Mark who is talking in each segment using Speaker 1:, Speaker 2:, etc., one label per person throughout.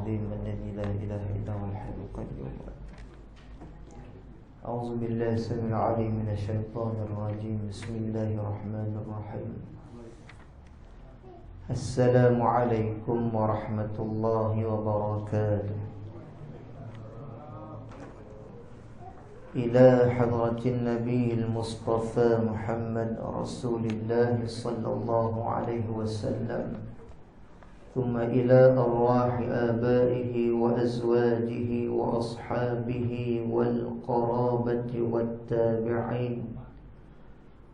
Speaker 1: العظيم الذي لا إله إلا هو الحي القيوم. أعوذ بالله السميع العليم من الشيطان الرجيم. بسم الله الرحمن الرحيم. السلام عليكم ورحمة الله وبركاته. إلى حضرة النبي المصطفى محمد رسول الله صلى الله عليه وسلم، ثم إلى أرواح آبائه وأزواجه وأصحابه والقرابة والتابعين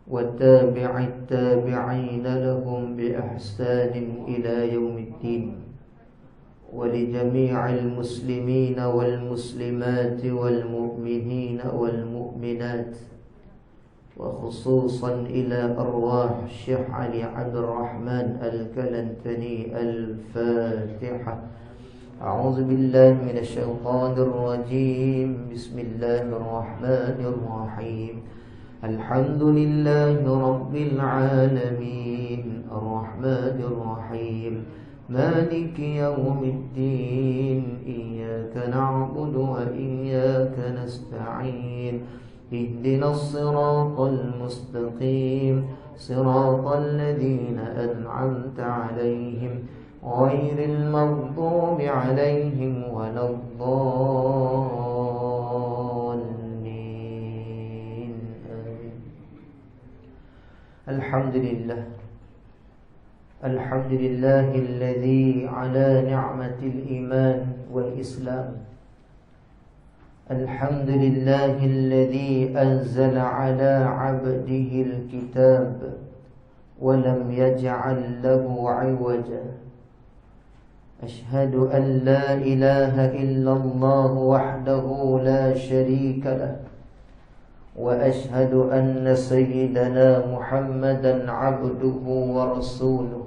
Speaker 1: وتابع التابعين لهم بإحسان إلى يوم الدين، ولجميع المسلمين والمسلمات والمؤمنين والمؤمنات، وخصوصا إلى أرواح الشيخ علي عبد الرحمن الكلنتني. الفاتحة. أعوذ بالله من الشيطان الرجيم. بسم الله الرحمن الرحيم. الحمد لله رب العالمين الرحمن الرحيم مالك يوم الدين. إياك نعبد وإياك نستعين. اهدنا الصراط المستقيم صراط الذين أنعمت عليهم غير المغضوب عليهم ولا الضالين. آمين. الحمد لله الحمد لله الذي على نعمة الإيمان والإسلام. الحمد لله الذي أنزل على عبده الكتاب ولم يجعل له عوجا. أشهد أن لا إله إلا الله وحده لا شريك له، وأشهد أن سيدنا محمدا عبده ورسوله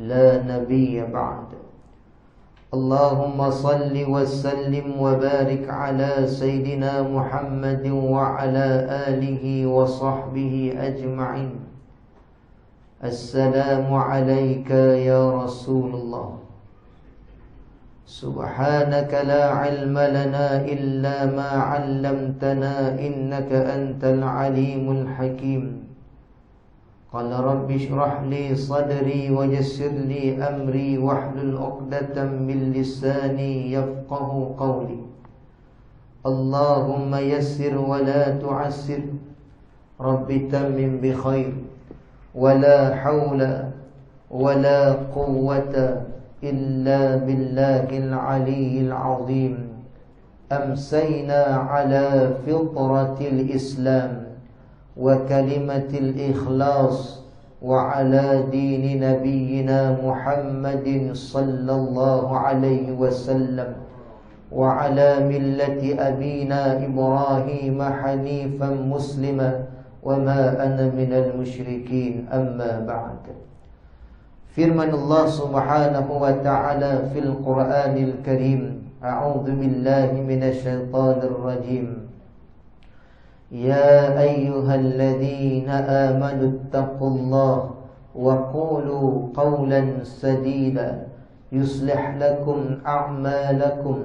Speaker 1: لا نبي بعد. اللهم صل وسلم وبارك على سيدنا محمد وعلى آله وصحبه أجمعين. السلام عليك يا رسول الله. سبحانك لا علم لنا إلا ما علمتنا إنك أنت العليم الحكيم. قال رب اشرح لي صدري ويسر لي أمري واحلل عقدة من لساني يفقه قولي. اللهم يسر ولا تعسر، رب تمم بخير، ولا حول ولا قوة إلا بالله العلي العظيم. أمسينا على فطرة الإسلام وكلمة الإخلاص وعلى دين نبينا محمد صلى الله عليه وسلم وعلى ملة أبينا إبراهيم حنيفا مسلما وما أنا من المشركين. أما بعد. Firman Allah subhanahu wa ta'ala fil Qur'anil Karim. A'udzu billahi minasy syaithanir rajim. يا أيها الذين آمنوا اتقوا الله وقولوا قولا سديدا يصلح لكم أعمالكم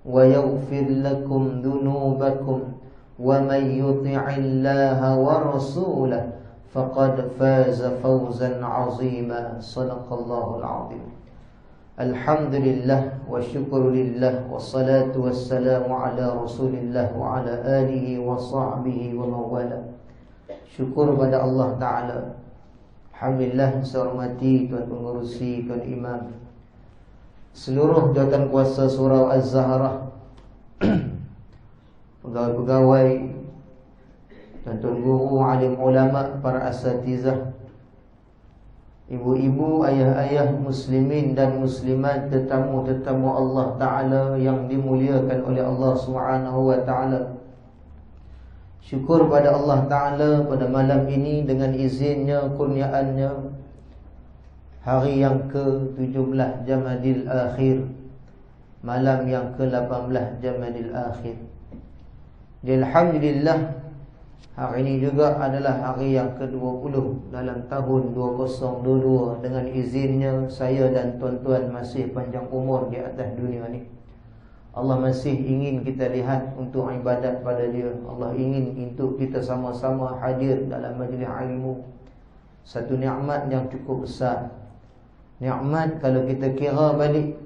Speaker 1: ويغفر لكم ذنوبكم ومن يطع الله ورسوله فقد فاز فوزا عظيما. صدق الله العظيم. Alhamdulillah wa syukurillah wassalatu wassalamu ala rasulillah wa ala alihi wa sahbihi wa mawala. Syukur pada Allah Ta'ala. Alhamdulillah, saya hormati Tuan Pengurusi, Tuan Imam, seluruh jawatan kuasa Surau Az-Zahrah, pegawai-pegawai, tuan-tuan guru, alim ulama, para asatizah, ibu-ibu, ayah-ayah, muslimin dan muslimat, tetamu-tetamu Allah Ta'ala yang dimuliakan oleh Allah Subhanahu wa Ta'ala. Syukur pada Allah Ta'ala pada malam ini dengan izinnya, kurniaannya, hari yang ke-17 Jamadil Akhir, malam yang ke-18 Jamadil Akhir. Alhamdulillah, Hari ini juga adalah hari yang ke-20 dalam tahun 2022. Dengan izinnya, saya dan tuan-tuan masih panjang umur di atas dunia ni. Allah masih ingin kita lihat untuk ibadat pada Dia. Allah ingin untuk kita sama-sama hadir dalam majlis ilmu. Satu nikmat yang cukup besar. Nikmat kalau kita kira balik,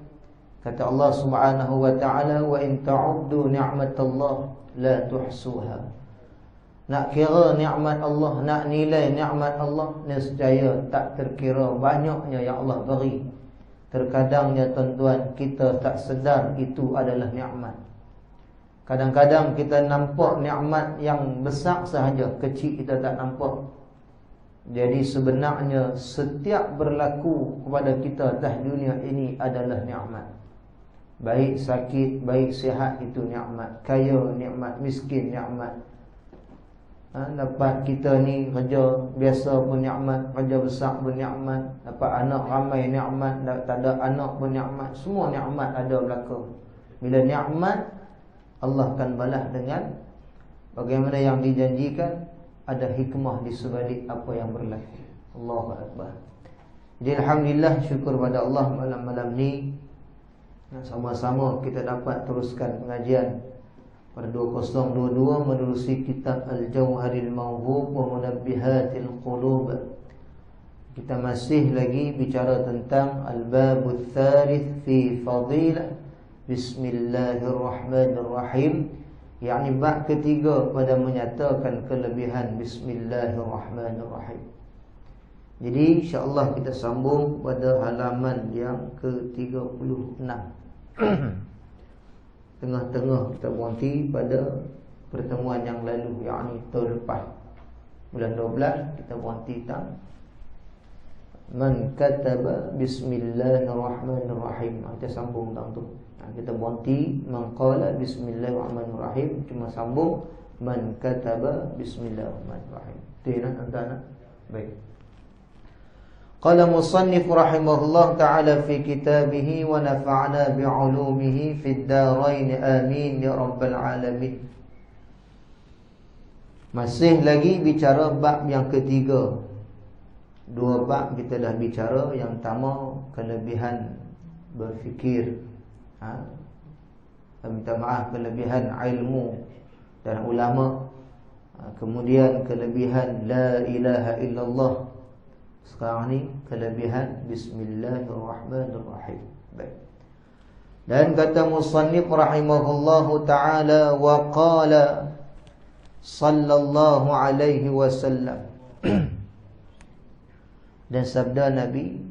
Speaker 1: kata Allah Subhanahu wa taala, wa in ta'uddu ni'matallah la tuhsuha. Nak kira nikmat Allah, nak nilai nikmat Allah, nescaya tak terkira banyaknya yang Allah beri. Terkadangnya tuan-tuan, kita tak sedar itu adalah nikmat. Kadang-kadang kita nampak nikmat yang besar sahaja, kecil kita tak nampak. Jadi sebenarnya setiap berlaku kepada kita atas dunia ini adalah nikmat. Baik sakit, baik sihat itu nikmat. Kaya nikmat, miskin nikmat. Dapat kita ni kerja biasa pun nikmat, kerja besar pun nikmat, dapat anak ramai nikmat, tak ada anak pun nikmat. Semua nikmat ada berlaku. Bila nikmat, Allah akan balas dengan bagaimana yang dijanjikan. Ada hikmah di sebalik apa yang berlaku. Allahu Akbar. Jadi alhamdulillah, syukur pada Allah malam-malam ni sama-sama kita dapat teruskan pengajian pada 2022 menerusi kitab Al-Jawharil Mawhub wa Munabbihatil Qulub. Kita masih lagi bicara tentang Al-Babul Thalith fi Fadilah Bismillahirrahmanirrahim, yakni bab ketiga pada menyatakan kelebihan Bismillahirrahmanirrahim. Jadi insya-Allah kita sambung pada halaman yang ke-36. Tengah-tengah kita berhenti pada pertemuan yang lalu, yakni tahun lepas, bulan 12 kita berhenti tentang man kataba Bismillahirrahmanirrahim. Kita sambung tentang tu. Kita berhenti man qala Bismillahirrahmanirrahim, cuma sambung man kataba Bismillahirrahmanirrahim. Itu nak tuan-tuan. Baik. Qala musannif rahimahullah ta'ala fi kitabih wa nafa'na bi'ulumihi fid darain amin ya rabbal alamin. Masih lagi bicara bab yang ketiga. Dua bab kita dah bicara. Yang pertama kelebihan berfikir, minta maaf, kelebihan ilmu dan ulama. Kemudian kelebihan la ilaha illallah. Sekarang ni kelebihan Bismillahirrahmanirrahim. Baik. Dan kata musannif rahimahullahu ta'ala, wa qala sallallahu alaihi wasallam. Dan sabda Nabi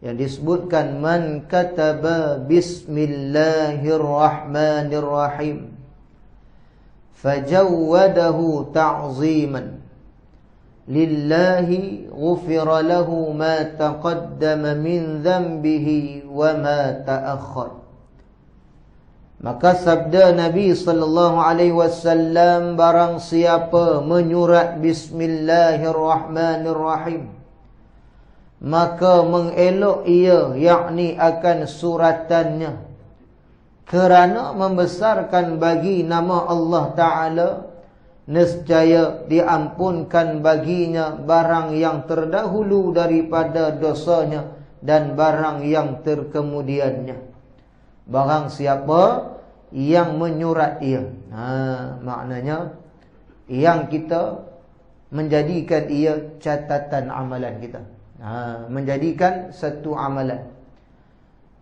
Speaker 1: yang disebutkan, man kataba Bismillahirrahmanirrahim fajawwadahu ta'ziman lillahi ghufira lahu ma taqaddama min dhanbihi wa ma ta'akhkhar. Maka sabda Nabi sallallahu alaihi wasallam, barang siapa menyurat Bismillahirrahmanirrahim, maka mengelok ia, yakni akan suratannya, kerana membesarkan bagi nama Allah Ta'ala, nescaya diampunkan baginya barang yang terdahulu daripada dosanya dan barang yang terkemudiannya. Barang siapa yang menyurat ia, maknanya yang kita menjadikan ia catatan amalan kita, menjadikan satu amalan.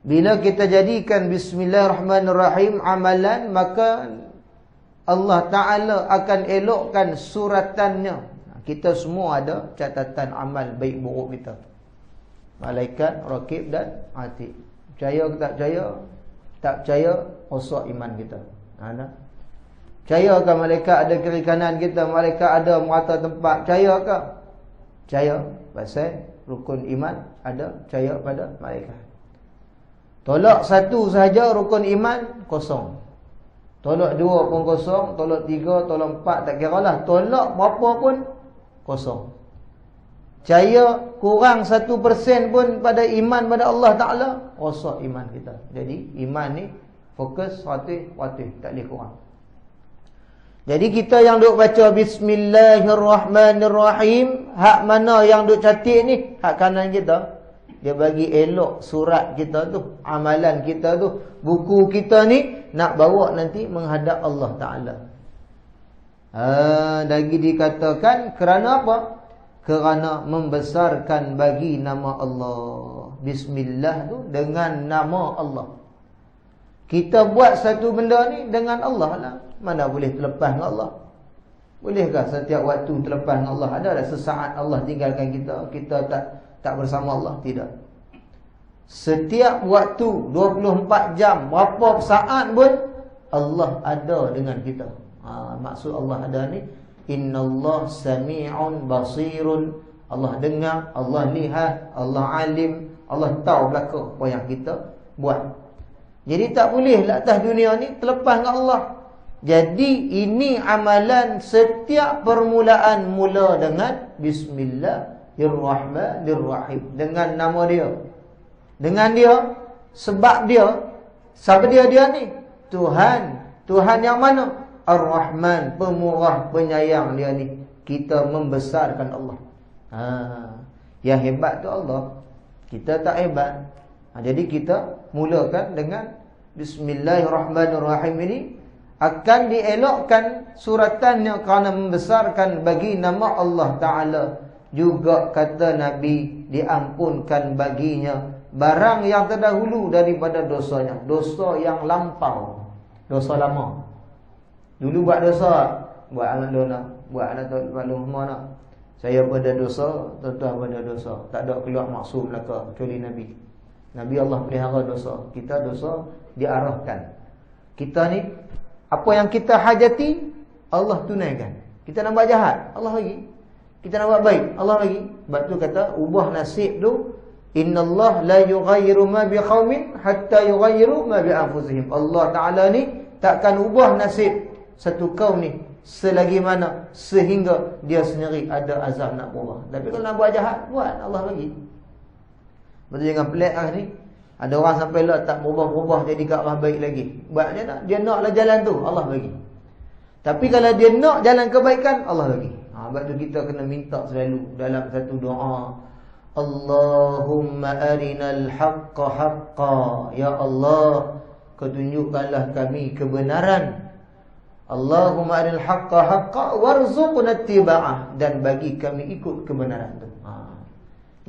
Speaker 1: Bila kita jadikan Bismillahirrahmanirrahim amalan, maka Allah Ta'ala akan elokkan suratannya. Kita semua ada catatan amal baik buruk kita. Malaikat, rakib dan atid. Percaya ke tak percaya? Tak percaya, rosak iman kita. Percaya ke malaikat ada kiri kanan kita? Malaikat ada merata tempat? Percaya ke? Percaya. Pasal rukun iman ada, percaya pada malaikat. Tolak satu sahaja rukun iman, kosong. Tolak dua pun kosong, tolak tiga, tolak empat, tak kira lah. Tolak berapa pun kosong. Percaya kurang 1% pun pada iman pada Allah Ta'ala, rosak iman kita. Jadi iman ni fokus 100%, tak boleh kurang. Jadi kita yang duk baca Bismillahirrahmanirrahim, hak mana yang duk catik ni? Hak kanan kita. Dia bagi elok surat kita tu, amalan kita tu, buku kita ni nak bawa nanti menghadap Allah Ta'ala. Lagi dikatakan kerana apa? Kerana membesarkan bagi nama Allah. Bismillah tu dengan nama Allah. Kita buat satu benda ni dengan Allah lah. Mana boleh terlepas dengan Allah? Bolehkah setiap waktu terlepas dengan Allah? Ada tak sesaat Allah tinggalkan kita, kita tak bersama Allah? Tidak. Setiap waktu 24 jam, berapa saat pun Allah ada dengan kita. Maksud Allah ada ni, Innallah sami'un basirun. Allah dengar, Allah lihat, Allah alim, Allah tahu belaka apa yang kita buat. Jadi tak boleh lah atas dunia ni terlepas dengan Allah. Jadi ini amalan setiap permulaan mula dengan Bismillahirrahmanirrahim. Dengan nama dia. Dengan dia, sebab dia. Siapa dia ni? Tuhan. Tuhan yang mana? Ar-Rahman, pemurah, penyayang dia ni. Kita membesarkan Allah. Yang hebat tu Allah. Kita tak hebat. Jadi kita mulakan dengan Bismillahirrahmanirrahim ini. Akan dielokkan suratannya kerana membesarkan bagi nama Allah Ta'ala. Juga kata Nabi, diampunkan baginya barang yang terdahulu daripada dosanya. Dosa yang lampau, dosa lama. Dulu buat dosa, buat anak dona, buat anak mana. Saya pada dosa, tuan-tuan pada dosa. Tak ada keluar maksum belaka kecuali Nabi. Nabi Allah pelihara dosa. Kita dosa diarahkan. Kita ni, apa yang kita hajati, Allah tunaikan. Kita nak buat jahat, Allah bagi. Kita nak buat baik, Allah bagi. Sebab tu kata, ubah nasib tu, Innallah la yughayyiru ma biqaumin hatta yughayyiru ma bi anfusihim. Allah Ta'ala ni takkan ubah nasib satu kaum ni selagi mana sehingga dia sendiri ada azab nak ubah. Tapi kalau nak buat jahat, buat, Allah bagi. Betul, jangan pelik lah ni. Ada orang sampai lah tak berubah-ubah jadi ke arah baik lagi. Buat dia naklah jalan tu, Allah bagi. Tapi kalau dia nak jalan kebaikan, Allah bagi. Sebab tu kita kena minta selalu dalam satu doa, Allahumma arinal haqqa haqqa. Ya Allah, Kau tunjukkanlah kami kebenaran. Allahumma arinal haqqa haqqa warzuqna ittiba'ah. Dan bagi kami ikut kebenaran tu.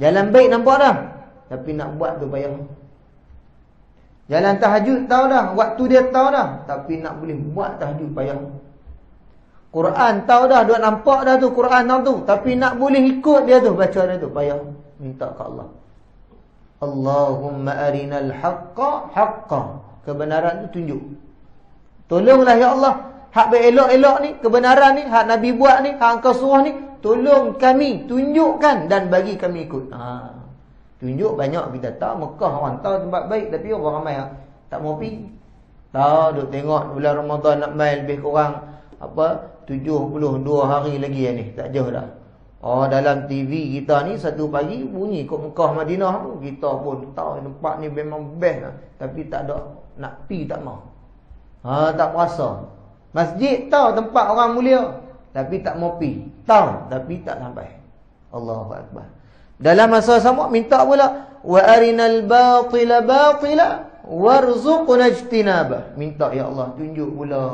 Speaker 1: Jalan baik nampak dah, tapi nak buat tu payah. Jalan tahajud tahu dah, waktu dia tahu dah, tapi nak boleh buat tahajud payah. Quran tahu dah, duk nampak dah tu Quran tahu tu, tapi nak boleh ikut dia tu, baca dia tu payah. Minta ke Allah, Allahumma arinal haqqa haqqa. Kebenaran tu tunjuk. Tolonglah ya Allah, hak berelok-elok ni, kebenaran ni, hak Nabi buat ni, hak Engkau suruh ni, tolong kami, tunjukkan dan bagi kami ikut. Tunjuk banyak kita tahu, Mekah orang tahu tempat baik, tapi orang ramai tak mau pergi. Tahu duk tengok bulan Ramadan nak main lebih kurang 72 hari lagi ni, tak jauh dah. Dalam TV kita ni satu pagi bunyi kot Mekah Madinah tu, kita pun tahu tempat ni memang best lah. Tapi tak ada, nak pi tak mau. Tak berasa. Masjid tahu tempat orang mulia, tapi tak mau pi. Tahu tapi tak sampai. Allahu Akbar. Dalam masa sama minta pula, wa arinal batila batila warzuqna ijtinabah. Minta ya Allah, tunjuk pula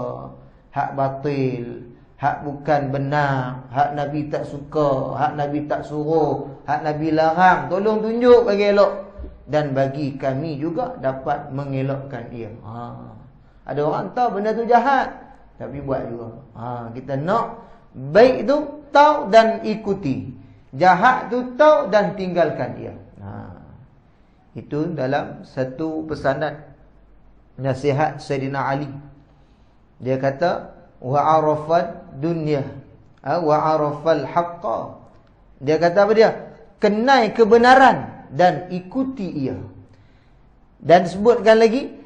Speaker 1: hak batil, hak bukan benar, hak Nabi tak suka, hak Nabi tak suruh, hak Nabi larang. Tolong tunjuk bagi elok, dan bagi kami juga dapat mengelakkan ia. Ada orang tahu benda tu jahat, tapi buat juga. Kita nak baik tu tahu dan ikuti, jahat tu tahu dan tinggalkan ia. Itu dalam satu pesanan nasihat Sayyidina Ali. Dia kata, wa arafat dunya wa arafal haqqa. Dia kata apa dia? Kenai kebenaran dan ikuti ia. Dan sebutkan lagi,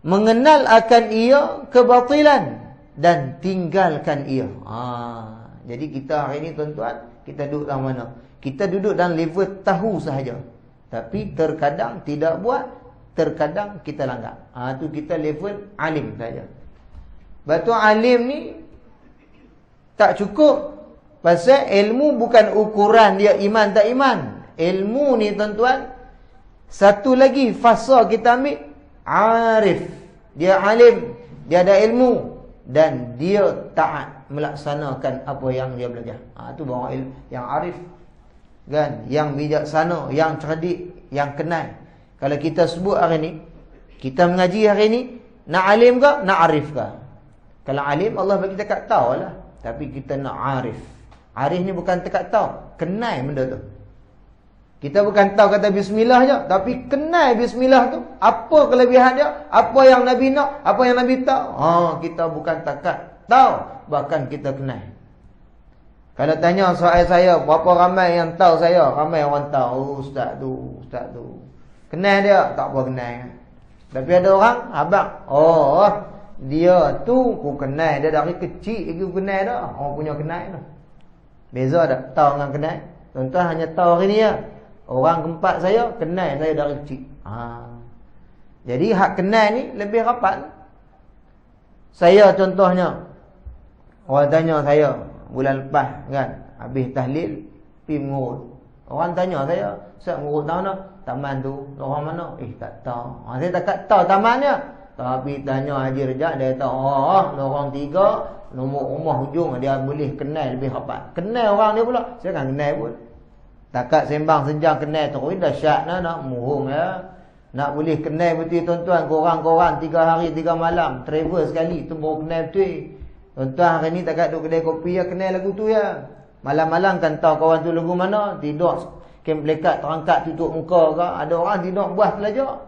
Speaker 1: mengenal akan ia kebatilan dan tinggalkan ia. Jadi kita hari ini tuan-tuan, kita duduk dalam mana? Kita duduk dalam level tahu sahaja, tapi terkadang tidak buat, terkadang kita langgar. Tu kita level alim saja. Batu alim ni Tak cukup. Pasal ilmu bukan ukuran dia iman tak iman. Ilmu ni tuan-tuan, satu lagi fasa kita ambil, arif. Dia alim, dia ada ilmu dan dia taat melaksanakan apa yang dia belajar. Itu baru ilmu yang arif. Kan? Yang bijaksana, yang cerdik, yang kenal. Kalau kita sebut hari ni, kita mengaji hari ni, nak alim ke, nak arif ke? Kalau alim, Allah bagi dekat tahu lah. Tapi kita nak arif. Arif ni bukan dekat tahu, kenal benda tu. Kita bukan tahu kata bismillah je, tapi kenal bismillah tu. Apa kelebihan dia, apa yang Nabi nak, apa yang Nabi tahu. Kita bukan takat tahu, bahkan kita kenal. Kalau tanya soal saya, berapa ramai yang tahu saya? Ramai orang tahu, ustaz tu. Kenal dia? Tak apa kenal. Tapi ada orang, abang, dia tu aku kenal. Dia dari kecil aku kenal dah. Orang punya kenal dah. Beza tak? Tahu dengan kenal. Tuan-tuan hanya tahu hari ni ya. Orang keempat saya, kenal saya dari kecil. Jadi hak kenal ni lebih rapat. Saya contohnya, orang tanya saya bulan lepas kan, habis tahlil pergi mengurut. Orang tanya saya, "Ustaz mengurut tahu tak? Taman tu orang mana?" Tak tahu. Saya tak tahu taman dia. Tapi tanya Haji Rejak, dia tahu, orang 3, nombor rumah hujung, dia boleh kenal lebih rapat. Kenal orang dia pula. Saya kan kenal pun. Takat sembang sejam kenal terus dahsyat nak muhung ya. Nak boleh kenal betul tuan-tuan, korang 3 hari 3 malam travel sekali tu baru kenal betul. Tuan-tuan hari ni takat duduk kedai kopi ya, kenal lagu tu ya. Malam-malam kan tahu kawan tu lagu mana, tidur kem plekat terangkat tutup muka ke. Ada orang tidur buah telajak.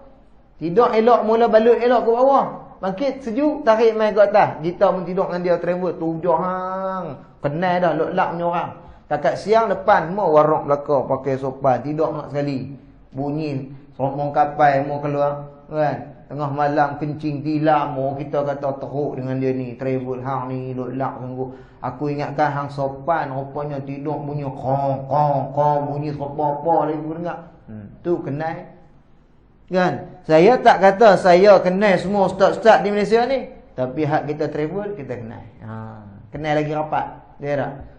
Speaker 1: Tidur elok mula balut elok ke bawah. Bangkit sejuk tarik mai ke atas. Kita pun tidur dengan dia travel 7 hang. Kenal dah lok-lak punya orang. Takat siang depan semua warung belakang pakai sopan, tidur nak sekali. Bunyi seromong kapal mau keluar kan. Tengah malam kencing tilam, kita kata teruk dengan dia ni. Travel hang ni lok-lak tunggu. Aku ingatkan hang sopan, rupanya tidur bunyi kong bunyi apa-apa lagi aku dengar. Tu kenal. Kan? Saya tak kata saya kenal semua ustaz-ustaz di Malaysia ni, tapi hak kita travel kita kenal. Kenal lagi rapat. Dia tak?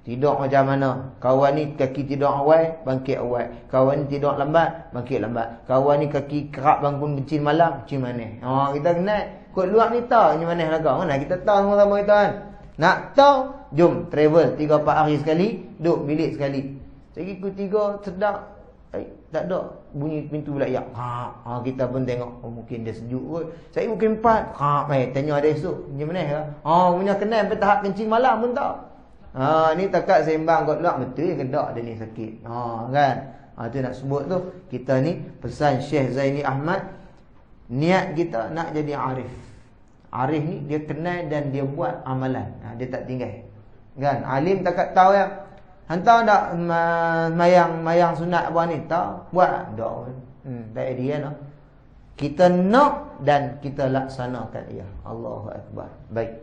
Speaker 1: Tidur macam mana? Kawan ni kaki tidur awal, bangkit awal. Kawan ni tidur lambat, bangkit lambat. Kawan ni kaki kerap bangun kencing malam, macam mana? Kita kenal. Kod luar ni tahu macam mana laga. Mana kita tahu sama-sama kita kan. Nak tahu, jom travel 3-4 hari sekali, duduk bilik sekali. Lagi ku 3 sedap. Tak ada bunyi pintu belayak. Kita pun tengok, mungkin dia sejuk kot. Saya mungkin 4. Tanya ada esok. Macam mana ya? Punya kenal sampai tahap kencing malam pun tak. Ni takat sembang kat luar betul kedak dia ni sakit. Kan? Tu nak sebut tu, kita ni pesan Syekh Zaini Ahmad, niat kita nak jadi arif. Arif ni dia kenal dan dia buat amalan. Dia tak tinggal. Kan? Alim takat tahu ya. Hantar tak mayang sunat apa ni? Tak buat dak. Tak dia no. Kita nak dan kita laksanakan ia. Allahu akbar. Baik.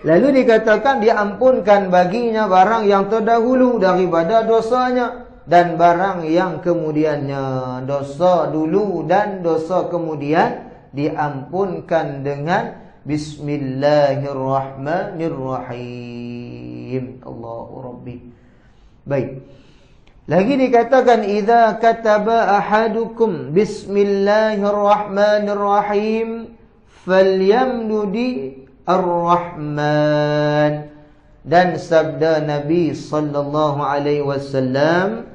Speaker 1: Lalu dikatakan diampunkan baginya barang yang terdahulu daripada dosanya dan barang yang kemudiannya. Dosa dulu dan dosa kemudian diampunkan dengan Bismillahirrahmanirrahim. Allahu Rabbi. Baik. Lagi dikatakan idza kataba ahadukum Bismillahirrahmanirrahim falyamdudi Ar-Rahman. Dan sabda Nabi sallallahu alaihi wasallam,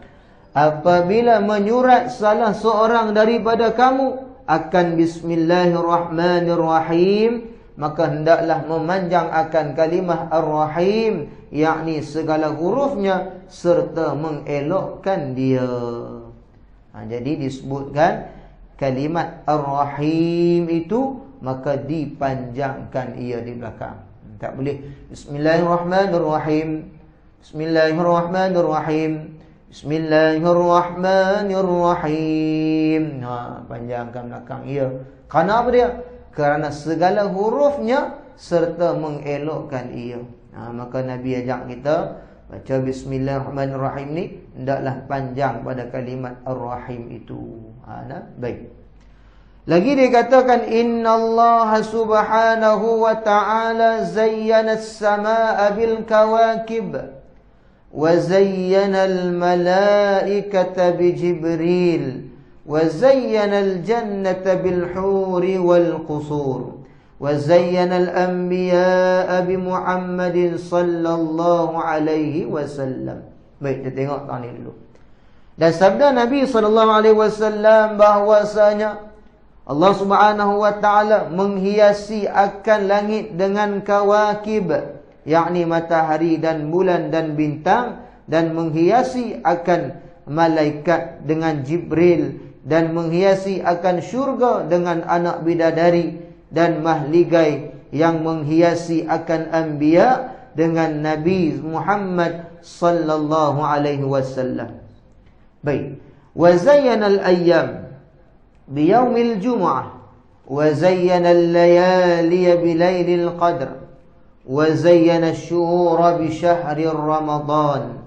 Speaker 1: apabila menyurat salah seorang daripada kamu akan Bismillahirrahmanirrahim, maka hendaklah memanjang akan kalimah Ar-Rahim, yakni segala hurufnya serta mengelokkan dia. Jadi disebutkan kalimat Ar-Rahim itu, maka dipanjangkan ia di belakang. Tak boleh Bismillahirrahmanirrahim, Bismillahirrahmanirrahim, Bismillahirrahmanirrahim. Panjangkan belakang ia. Kerana apa dia? Kerana segala hurufnya serta mengelokkan ia. Maka Nabi ajak kita baca Bismillahirrahmanirrahim ni hendaklah panjang pada kalimat Ar-Rahim itu. Baik. Lagi dikatakan innallaha subhanahu wa ta'ala zayyana as-samaa'a bil kawakib wa zayyana al-malaikata bi Jibril wa zayyana al-jannata bil huri wal qusur wa zayyana al-anbiya'a bi Muhammadin sallallahu alaihi wasallam. Baik, kita tengok tahun ini dulu. Dan sabda Nabi sallallahu alaihi wasallam bahwasanya Allah Subhanahu wa taala menghiasi akan langit dengan kawakib, yakni matahari dan bulan dan bintang, dan menghiasi akan malaikat dengan Jibril, dan menghiasi akan syurga dengan anak bidadari, dan mahligai yang menghiasi akan anbiya dengan Nabi Muhammad sallallahu alaihi wasallam. Baik, wa zayyana al-ayyam biyaumil jumu'ah wa zayyana al-layali bilailil qadr wa zayyana asy-syuhura bi syahri ramadan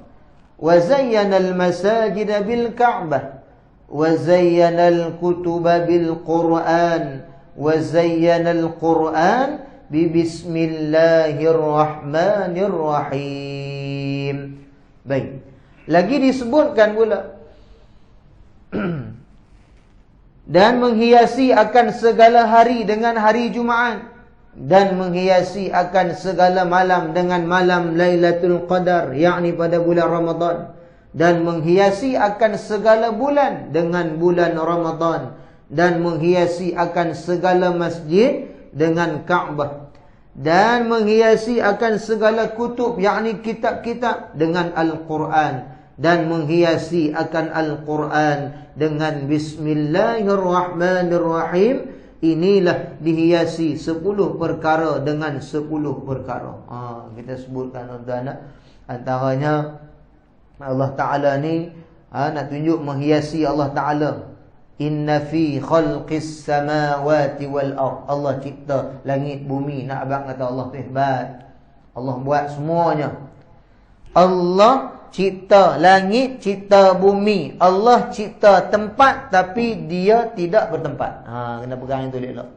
Speaker 1: wa zayyana al-masajid bil ka'bah wa zayyana al-kutuba bil qur'an wa zayyana al-qur'an bi bismillahirrahmanirrahim. Baik, lagi disebutkan pula dan menghiasi akan segala hari dengan hari Jumaat, dan menghiasi akan segala malam dengan malam Lailatul Qadar, yakni pada bulan Ramadan, dan menghiasi akan segala bulan dengan bulan Ramadan, dan menghiasi akan segala masjid dengan Kaabah, dan menghiasi akan segala kutub, yakni kitab-kitab dengan Al-Quran, dan menghiasi akan Al-Quran dengan Bismillahirrahmanirrahim. Inilah dihiasi 10 perkara dengan 10 perkara. Kita sebutkan tuan-tuan, antaranya Allah Ta'ala ni nak tunjuk menghiasi Allah Ta'ala. Inna fi khalqis samawati wal ard. Allah cipta langit bumi. Nak abang kata Allah tu hebat. Allah buat semuanya. Allah cipta langit, cipta bumi. Allah cipta tempat, tapi dia tidak bertempat. Kena pegang itu elok.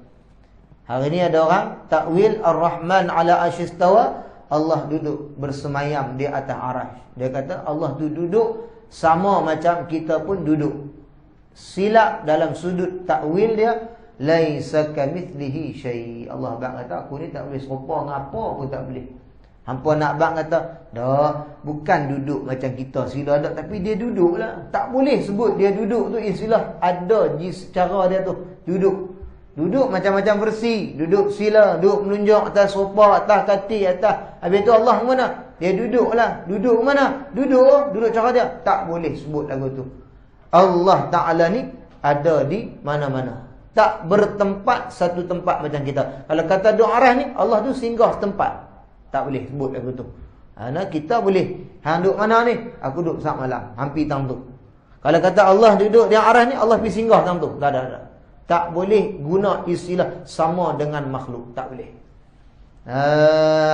Speaker 1: Hari ni ada orang takwil Ar-Rahman ala arsyistawa. Allah duduk bersemayam di atas arasy. Dia kata Allah tu duduk sama macam kita pun duduk. Silap dalam sudut takwil dia. Laisa kamitslihi syai'. Allah bang kata aku ni tak boleh serupa dengan apa pun tak boleh. Hampa nak bang kata dah, bukan duduk macam kita sila dak, tapi dia duduk lah. Tak boleh sebut dia duduk tu istilah, ada cara dia tu. Duduk macam-macam versi. Duduk sila, duduk menunjuk atas sofa, atas katil, atas. Habis tu Allah mana? Dia duduk lah. Duduk mana? Duduk cara dia. Tak boleh sebut lagu tu. Allah Ta'ala ni ada di mana-mana. Tak bertempat satu tempat macam kita. Kalau kata duduk arah ni, Allah tu singgah tempat. Tak boleh sebut lagu tu. Kita boleh. Duduk mana ni? Aku duduk saat malam. Hampir tang tu. Kalau kata Allah duduk di arah ni, Allah pergi singgah tang tu. Tak ada. Tak boleh guna istilah sama dengan makhluk. Tak boleh.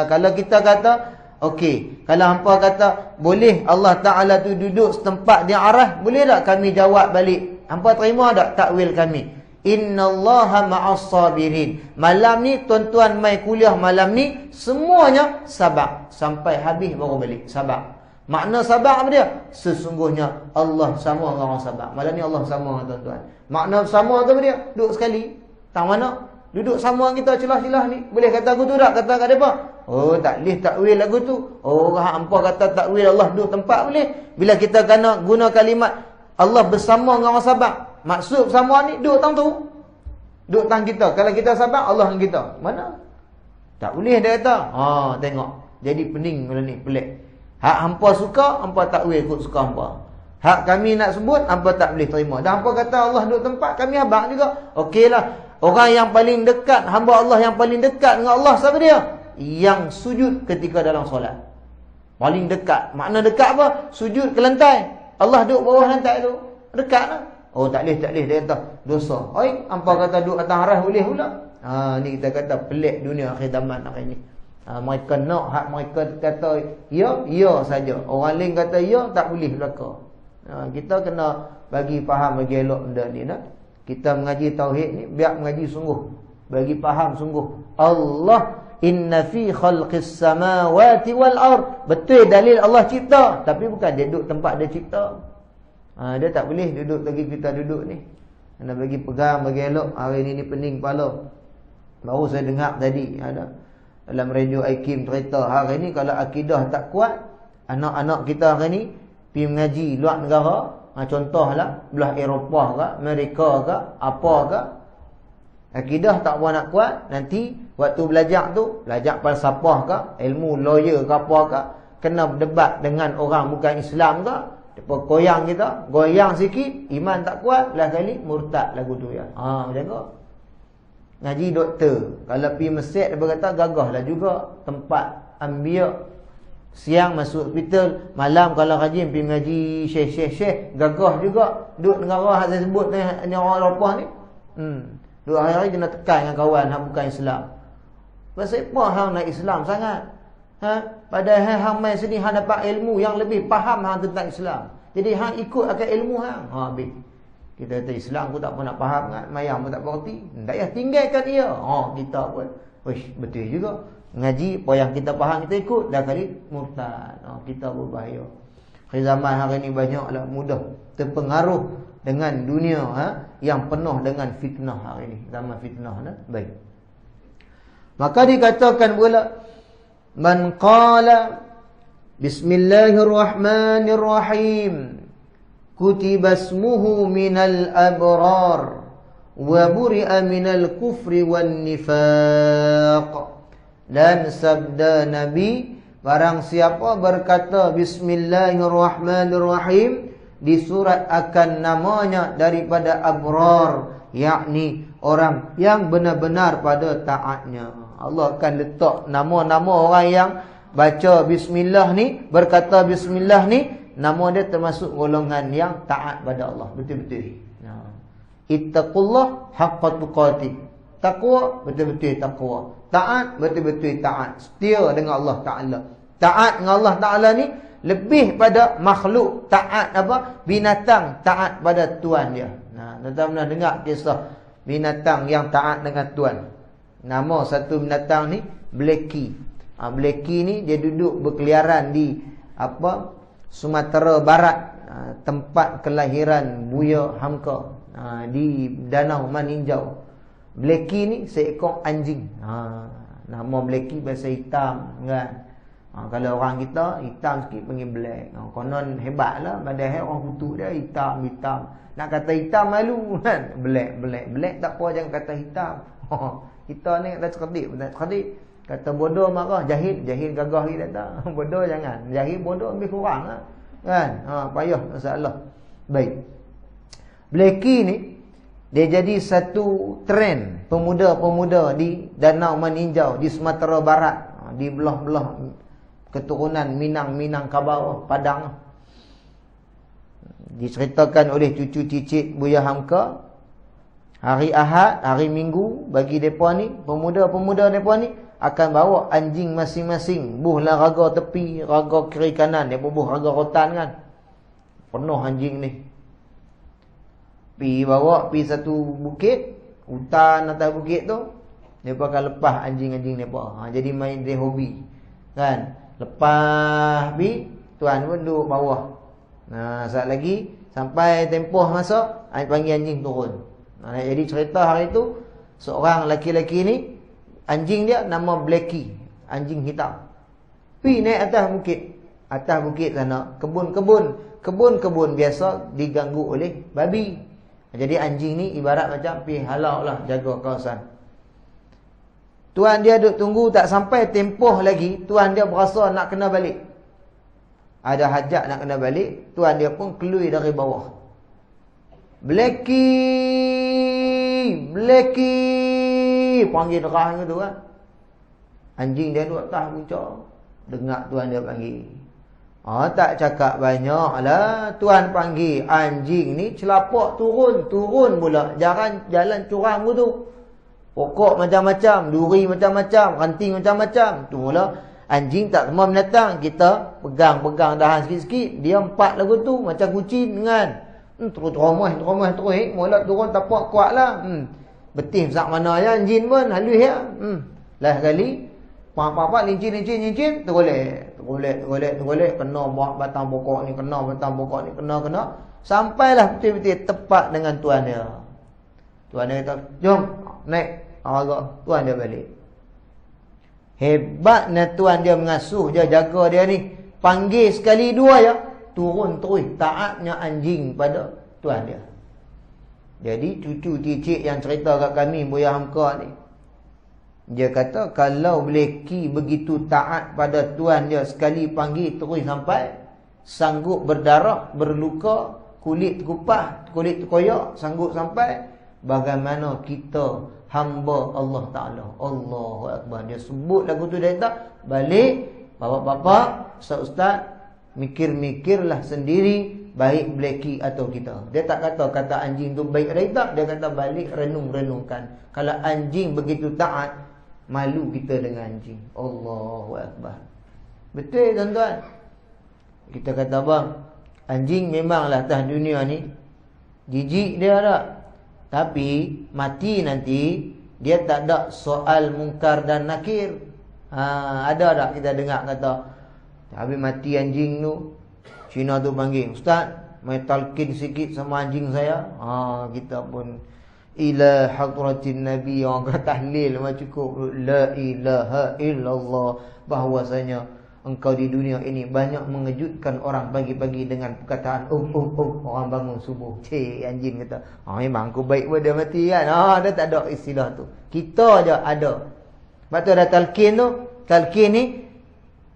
Speaker 1: Kalau kita kata, okey, kalau hampa kata boleh Allah Ta'ala tu duduk setempat di arah, boleh tak kami jawab balik? Hampa terima tak takwil kami? Innallaha ma'as sabirin. Malam ni tuan-tuan mai kuliah malam ni semuanya sabar sampai habis baru balik. Sabar. Makna sabar apa dia? Sesungguhnya Allah sama dengan orang sabar. Malam ni Allah sama dengan tuan-tuan. Makna sama tu apa dia? Duduk sekali. Tak mana? Duduk sama kita celah-celah ni. Boleh kata aku tu tak? Kata kat depa. Oh, tak boleh takwil lagu tu. Oh, hampa kata takwil Allah duduk tempat boleh. Bila kita kena guna kalimat Allah bersama dengan orang sabar, maksud sama ni duduk tang tu. Duduk tang kita. Kalau kita sabar, Allah dengan kita. Mana? Tak boleh dia kata. Tengok. Jadi pening malam ni, pelik. Hak hampa suka, hampa takwil ikut suka hampa. Hak kami nak sebut, hampa tak boleh terima. Dan hampa kata Allah duduk tempat, kami abang juga. Okeylah. Orang yang paling dekat, hamba Allah yang paling dekat dengan Allah, siapa dia? Yang sujud ketika dalam solat. Paling dekat. Makna dekat apa? Sujud ke lantai. Allah duduk bawah lantai tu. Dekat lah. Oh, tak boleh. Dia kata dosa. Oi, hampa kata duduk atas arah boleh pula. Ni kita kata pelik dunia akhir zaman hari ni. Mereka nak hak mereka kata ya saja. Orang lain kata ya, tak boleh belaka. Kita kena bagi faham, bagi elok benda ni nak. Kita mengaji tauhid ni biar mengaji sungguh, bagi faham sungguh. Allah, inna fi khalqis samawati wal ard. Betul dalil Allah cipta, tapi bukan dia duduk tempat dia cipta. Dia tak boleh duduk lagi kita duduk ni. Kena bagi pegang, bagi elok. Hari ni pening kepala. Baru saya dengar tadi ada dalam radio IKIM cerita, hari ni kalau akidah tak kuat, anak-anak kita hari ni pergi mengaji luar negara, contohlah belah Eropah ke, Amerika ke, apa ke, akidah tak buat nak kuat, nanti waktu belajar tu, belajar falsafah ke, ilmu lawyer ke apa ke, kena berdebat dengan orang bukan Islam ke, depa goyang kita, goyang sikit, iman tak kuat, last kali murtad lagu tu ya. Macam tu. Ngaji doktor, kalau pergi Mesir dia berkata gagahlah juga tempat ambil. Siang masuk hospital, malam kalau rajin pergi ngaji syekh-syekh, gagah juga. Duduk negara saya sebut ni orang Eropah ni. Dua hari-hari kena tekan dengan kawan hang bukan Islam. Pasal apa hang nak Islam sangat? Padahal hang mai sini hang dapat ilmu yang lebih faham hang tentang Islam. Jadi hang ikut akan ilmu hang. Habis. Kita kata Islam aku tak pernah faham kan, mayang pun tak bererti. Tak payah tinggalkan ia. Kita pun. Wish, betul juga. Ngaji apa yang kita faham kita ikut, dah kali murtad. Kita berbahaya. Zaman hari ni banyaklah mudah terpengaruh dengan dunia yang penuh dengan fitnah hari ni. Zaman fitnah dah. Baik. Maka dikatakan pula, man qala bismillahirrahmanirrahim kutiba ismuhu minal abrar wa buri'a minal kufri wan nifaq. Dan sabda Nabi, barang siapa berkata bismillahirrahmanirrahim, disurat akan namanya daripada abrar, yakni orang yang benar-benar pada taatnya. Allah akan letak nama-nama orang yang baca bismillah ni, berkata bismillah ni, nama dia termasuk golongan yang taat pada Allah betul-betul. Ittaqullah haqqa tuqatih. Takwa betul-betul takwa. Taat betul-betul taat. Setia dengan Allah Taala. Taat dengan Allah Taala ni lebih pada makhluk taat apa? Binatang taat pada tuan dia. Tuan-tuan pernah dengar kisah binatang yang taat dengan tuan. Nama satu binatang ni Blackie. Blackie ni dia duduk berkeliaran di Sumatera Barat, tempat kelahiran Buya Hamka, di Danau Maninjau. Blackie ni seekor anjing. Nama Blackie bahasa hitam kan. Kalau orang kita hitam sikit panggil black. Konon hebatlah, padahal orang kutuk dia hitam. Nak kata hitam malu kan. Black tak apa, jangan kata hitam. Kita ni dah cerdik. Kata bodoh marah, jahil gagah kita tak. Bodoh jangan. Jahil bodoh lebih kurang lah. Kan? Payah masalah. Baik. Blackie ni dia jadi satu trend pemuda-pemuda di Danau Maninjau, di Sumatera Barat, di belah-belah keturunan Minang Kabau, Padang. Diceritakan oleh cucu cicit Buya Hamka, hari Ahad, hari Minggu, bagi mereka ni, pemuda-pemuda mereka ni akan bawa anjing masing-masing, buhlah raga tepi, raga kiri kanan, dia buh raga rotan kan. Penuh anjing ni. Bawa satu bukit, hutan atas bukit tu, mereka akan lepas anjing-anjing mereka. Jadi main dia hobi kan. Lepas tuan pun duduk bawah. Saat lagi sampai tempoh masuk, panggil anjing turun. Jadi cerita hari tu, seorang laki-laki ni, anjing dia nama Blackie, anjing hitam. Naik atas bukit sana, kebun biasa diganggu oleh babi. Jadi anjing ni ibarat macam pergi halau lah, jaga kawasan. Tuan dia duduk tunggu, tak sampai tempoh lagi, tuan dia berasa nak kena balik. Ada hajat nak kena balik, tuan dia pun keluar dari bawah. Blackie, panggil derah gitu kan. Anjing dia duduk atas puncak, dengar tuan dia panggil. Tak cakap banyak lah, tuan panggil anjing ni celapak turun pula. Jalan curang tu. Pokok macam-macam, duri macam-macam, ranting macam-macam. Tu mula anjing tak semua binatang. Kita pegang dahan sikit-sikit, dia empat lagu tu macam kucing kan. Terus terus mula turun tapak kuatlah. Betih sak mana ya jin pun halus ya. Lah kali pak lincin tergolek kena batang pokok ni, kena sampailah betul-betul tepat dengan tuan dia. Tuan dia kata, "Jom naik." Agak tuan dia balik. Hebatnya tuan dia mengasuh dia, jaga dia ni. Panggil sekali dua ya, turun terus taatnya anjing pada tuan dia. Jadi cucu cicit yang cerita kat kami Buya Hamka ni, dia kata kalau Blacky begitu taat pada tuan dia, sekali panggil terus sampai, sanggup berdarah, berluka, kulit terkupas, kulit terkoyak, sanggup sampai, bagaimana kita hamba Allah Ta'ala. Allahu Akbar. Dia sebut lagu tu, dia kata balik bapak-bapak, ustaz, mikir-mikirlah sendiri, baik Blacky atau kita. Dia tak kata anjing tu baik atau tak. Dia kata balik renung-renungkan. Kalau anjing begitu taat, malu kita dengan anjing. Allahu Akbar. Betul tuan-tuan. Kita kata bang, anjing memanglah atas dunia ni jijik dia tak, tapi mati nanti dia tak ada soal mungkar dan nakir. Ada tak kita dengar kata habis mati anjing tu, Cina tu panggil, "Ustaz, mai talqin sikit sama anjing saya." Kita pun ila hadratin nabi, orang kata tahlil memang cukup, la ilaha illallah, bahwasanya engkau di dunia ini banyak mengejutkan orang pagi-pagi dengan perkataan orang bangun subuh. Anjing kata, memang aku baik pun dia mati kan. Dia tak ada istilah tu. Kita je ada. Sebab tu ada talqin tu. Talqin ni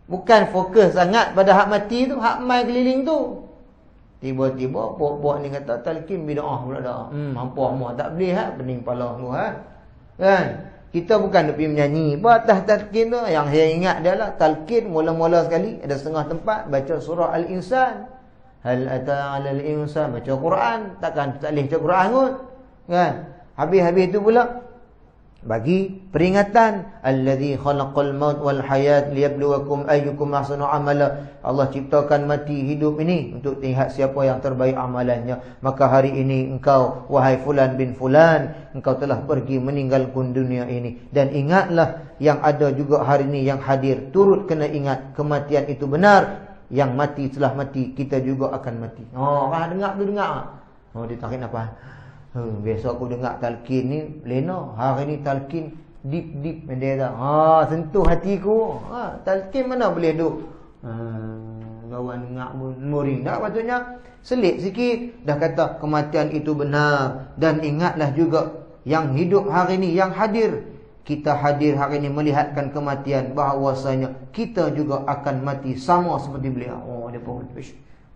Speaker 1: bukan fokus sangat pada hak mati tu, hak mai keliling tu. Tiba-tiba pok-pok ni kata talqin bid'ah pula dah. Hampa hamba tak boleh pening kepala tu kan. Kita bukan nak pergi menyanyi atas talqin tu. Yang saya ingat dia lah talqin mula-mula sekali ada setengah tempat baca surah Al-Insan. Hal ata 'alal insan, baca Quran, takkan tak boleh baca Quran kot kan. Habis-habis tu pula bagi peringatan, allazi khalaqal maut wal hayat liyabluwakum ayyukum ahsanu amala. Allah ciptakan mati hidup ini untuk lihat siapa yang terbaik amalannya. Maka hari ini engkau, wahai fulan bin fulan, engkau telah pergi meninggalkan dunia ini. Dan ingatlah yang ada juga hari ini yang hadir, turut kena ingat kematian itu benar. Yang mati telah mati, kita juga akan mati. Dengar tu dengar. Dia tarik nafas. Biasa aku dengar talqin ni lena, hari ni talqin deep dia dah. Sentuh hatiku. Talqin mana boleh duk kawan dengar muring. Tak patutnya selit sikit. Dah kata kematian itu benar. Dan ingatlah juga yang hidup hari ni, yang hadir. Kita hadir hari ni melihatkan kematian, bahawasanya kita juga akan mati sama seperti beliau. Dia pun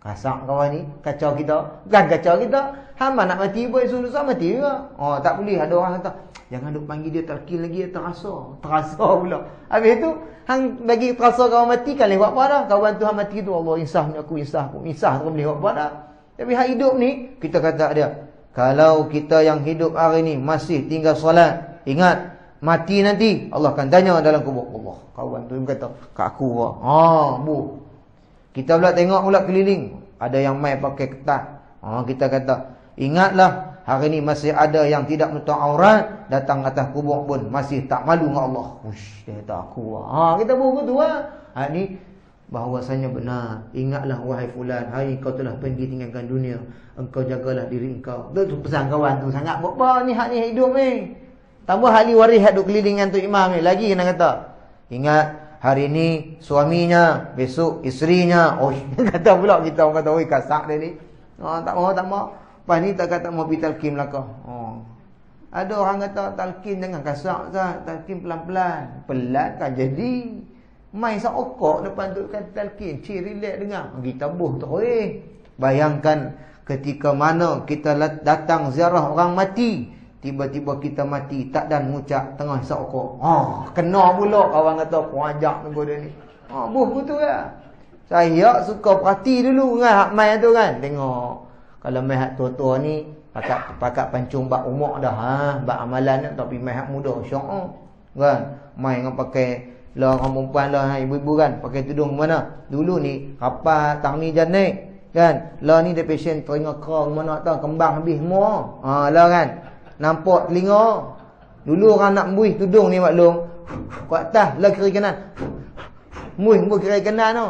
Speaker 1: kasar kawan ni, kacau kita. Bukan kacau kita, hamba nak mati pun suruh mati juga. Tak boleh. Ada orang kata jangan duk panggil dia talqin lagi, dia terasa pula. Habis tu hang bagi terasa kawan mati kan lewat apa dah. Kawan tu hang mati tu, Allah insah aku insah tu boleh buat apa dah. Tapi hak hidup ni kita kata dia, kalau kita yang hidup hari ni masih tinggal solat, ingat mati nanti Allah akan tanya dalam kubur. Allah, kawan tu kata kat aku bu. Kita pula tengok pula keliling, ada yang mai pakai ketat. Kita kata, ingatlah hari ni masih ada yang tidak menutup aurat, datang atas kubur pun masih tak malu dengan Allah. Dia kata aku. Kita buat begitu ni bahawasanya benar. Ingatlah wahai fulan, hari kau telah pergi tinggalkan dunia, engkau jagalah diri engkau. Itu pesan kawan tu sangat. Apa ni hak ni hidup ni. Tambah ahli waris hak duk keliling dengan tu imam ni lagi kena kata. Ingat hari ni suaminya, besok isterinya. Kata pula kita orang kata, oi kasar dia ni. Tak mau. Lepas ni tak kata mau pergi talqin belakang. Ada orang kata talqin jangan kasar Ustaz, talqin pelan-pelan. Pelan kan jadi. Main sakok depan tu kata talqin, relax dengar. Kita buh tu bayangkan ketika mana kita datang ziarah orang mati, tiba-tiba kita mati tak dan ngucap tengah sakok. Kena pula kawan kata kuajak tunggu dia ni. Buh betul ya. Saya suka perhati dulu dengan hak mai tu kan. Tengok kalau mai hak tua-tua ni pakat pancung bak umur dah bak amalan tapi mai hak muda syok kan. Mai dengan pakai lah orang perempuan lah ibu-ibu kan pakai tudung mana. Dulu ni rapat tahmi janik Kan? Lah ni dia passion telinga kau mana tahu kembang habis semua. Lah kan. Nampak telinga. Dulu orang nak buih tudung ni maklum. Kuat atas lah kiri kanan. Buih kiri kanan tu.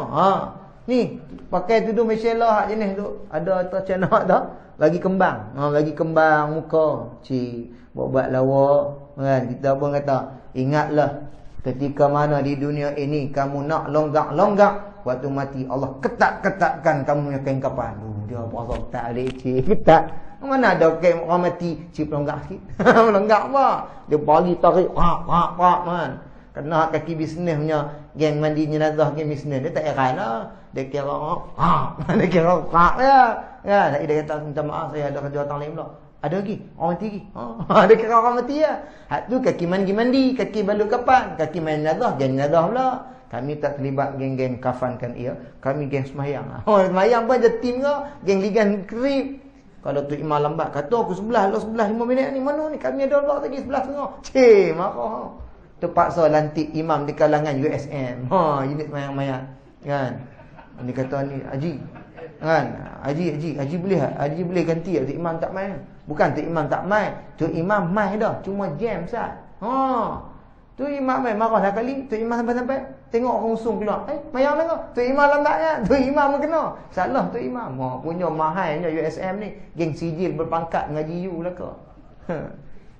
Speaker 1: Ni pakai tudung passion lah jenis tu. Ada atas channel dah. Lagi kembang. Lagi kembang muka. Buat lawak kan. Kita pun kata, ingatlah ketika mana di dunia ini kamu nak longgak-longgak, waktu mati Allah ketat-ketatkan kamu punya kain kapan. Dia puasa tak ada ketat. Mana ada kain orang mati longgak sikit. Longgak apa? Dia bagi tarik pak man. Kena kaki bisnes punya geng mandi jenazah, geng bisnes dia tak heran lah. Dia kira dia kira ya. Kan dia kata minta maaf saya ada kerja hutang lain pula. Ada lagi orang mati lagi. Dia kira orang mati lah. Hak tu kaki mandi, kaki balut kapan, kaki main jenazah, geng jenazah pula. Kami tak terlibat geng-geng kafankan ia. Kami geng semayang. Semayang pun ada tim ke, geng ligan krip. Kalau tu imam lambat kata aku sebelah 5 minit ni, mana ni kami ada Allah lagi 11.30. Marah. Terpaksa lantik imam di kalangan USM. Unit mayat-mayat. Kan? Dia kata ni Haji. Kan? Haji boleh ganti tu imam tak main. Bukan tu imam tak main, tu imam main dah, cuma jam sat. Tu imam main marah dah kali, tu imam sampai tengok orang usung keluar. Mayang tengok, tu imam lambatnya, tu imam kena. Salah tu imam. Punya mahainya USM ni, geng sijil berpangkat ngaji U lah ke.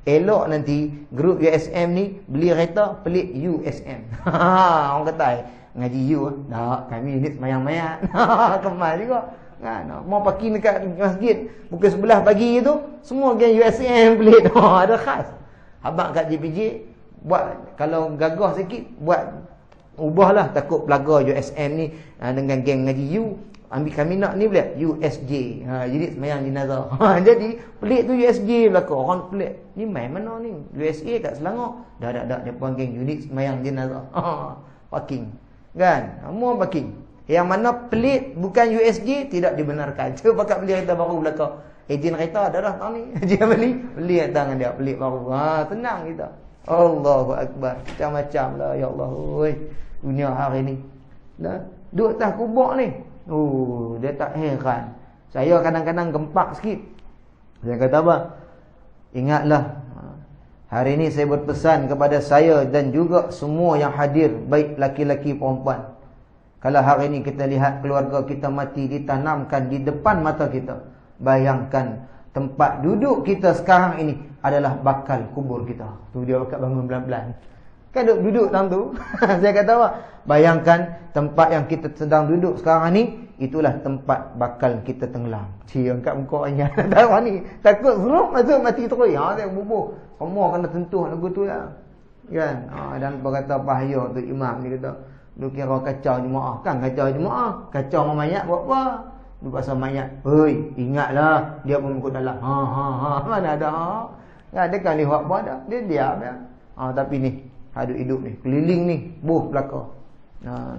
Speaker 1: Elok nanti grup USM ni beli kereta pelik USM. Orang kata ngaji U dah, kami ni semayang-mayat. Kemal juga. Kan, mau parking dekat masjid pukul 11 pagi tu, semua geng USM pelik. Ada khas. Abang kat JPJ buat, kalau gagah sikit buat ubahlah, takut pelaga USM ni dengan geng ngaji U. Ambil kami nak ni pula USJ. Jadi semayang jenazah. Jadi pelik tu USJ belaka. Orang pelik. Ni main mana ni? USA kat Selangor. Dah dia pun geng unit semayang jenazah. Parking. Kan? Semua parking. Yang mana pelit bukan USJ tidak dibenarkan. Cuba pakat beli kereta baru belaka. Ejen kereta dah tahun ni. Dia beli tangan dia pelit baru. Tenang kita. Allahu akbar. Macam-macam lah ya Allah. Oi, dunia hari ni. Dah duduk atas kubur ni. Dia tak heran. Saya kadang-kadang gempak sikit. Saya kata apa? Ingatlah, hari ini saya berpesan kepada saya dan juga semua yang hadir, baik laki-laki perempuan. Kalau hari ini kita lihat keluarga kita mati ditanamkan di depan mata kita, bayangkan tempat duduk kita sekarang ini adalah bakal kubur kita. Tu dia bakal bangun pelan-pelan. Kan duduk dalam tu. Saya kata apa? Bayangkan tempat yang kita sedang duduk sekarang ni, itulah tempat bakal kita tenggelam. Angkat muka ayah. Tahu ni, takut serup masuk mati terus. Dia bubuh. Semua kena tentuh lagu tu lah. Kan? Dan berkata bahaya tu imam ni kata, lu kira kacau jemaah. Kan kacau jemaah. Kacau orang mayat buat apa? Lu pasal mayat. Hei, ingatlah dia pun ikut dalam. Mana ada Kan dia kan lihat apa dah. Dia diam ya. Tapi ni hadut hidup ni, keliling ni, buh belaka.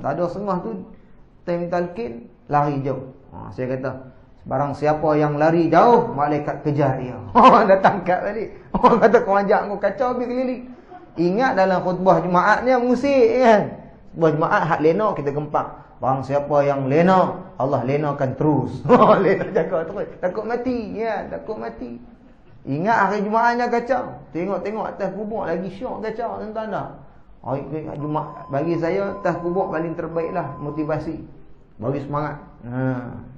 Speaker 1: Tak ada sengah tu, time talqin lari jauh. Saya kata, barang siapa yang lari jauh, malaikat kejar dia. Dah tangkap tadi. Orang kata kau ajak kau kacau habis keliling. Ingat dalam khutbah Jumaatnya musik kan. Khutbah Jumaat hak lena kita gempak. Barang siapa yang lena, Allah lenakan terus. Lena jaga terus. Takut mati ya, takut mati. Ingat hari Jumaatnya kacau. Tengok-tengok atas kubur lagi syok kacau, tuan-tuan dah. Hari Jumaat bagi saya atas kubur paling terbaiklah motivasi. Bagi semangat.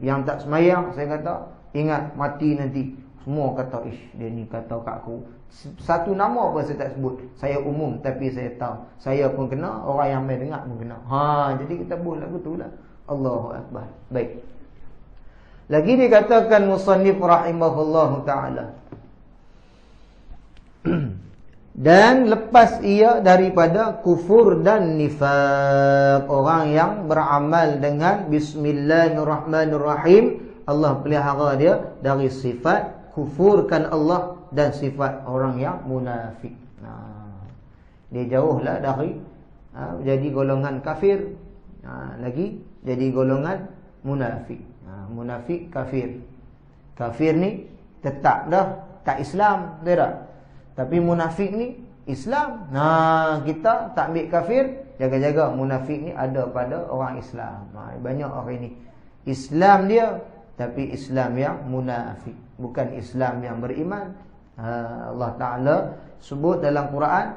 Speaker 1: Yang tak semayang saya kata, ingat mati nanti. Semua kata, dia ni kata kat aku. Satu nama pun saya tak sebut. Saya umum tapi saya tahu. Saya pun kena, orang yang main dengar pun kena. Jadi kita buat lagu tu lah. Allahu Akbar. Baik. Lagi dikatakan musannif rahimahullahu ta'ala. Dan lepas ia daripada kufur dan nifaq, orang yang beramal dengan bismillahirrahmanirrahim, Allah pelihara dia dari sifat kufurkan Allah dan sifat orang yang munafik. Dia jauhlah dari jadi golongan kafir, lagi jadi golongan munafik. Munafik kafir. Kafir ni tetap dah tak Islam, tidak. Tapi munafik ni Islam. Kita tak ambil kafir, jaga-jaga munafik ni ada pada orang Islam. Banyak orang ini Islam dia tapi Islam yang munafik, bukan Islam yang beriman. Allah Ta'ala sebut dalam Quran,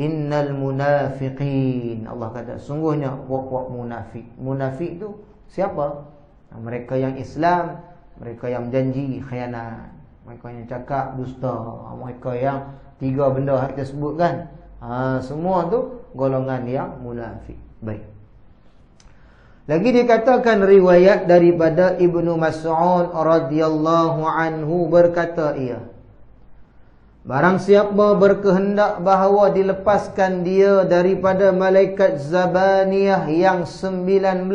Speaker 1: innal munafiqin. Allah kata sungguhnya puak-puak munafik. Munafik tu siapa? Mereka yang Islam, mereka yang janji khianat, mereka yang cakap dusta, mereka yang 3 benda yang kita sebutkan. Semua tu golongan yang munafik. Baik. Lagi dikatakan riwayat daripada Ibnu Mas'ud radhiyallahu anhu berkata ia, barang siapa berkehendak bahawa dilepaskan dia daripada malaikat Zabaniyah yang 19,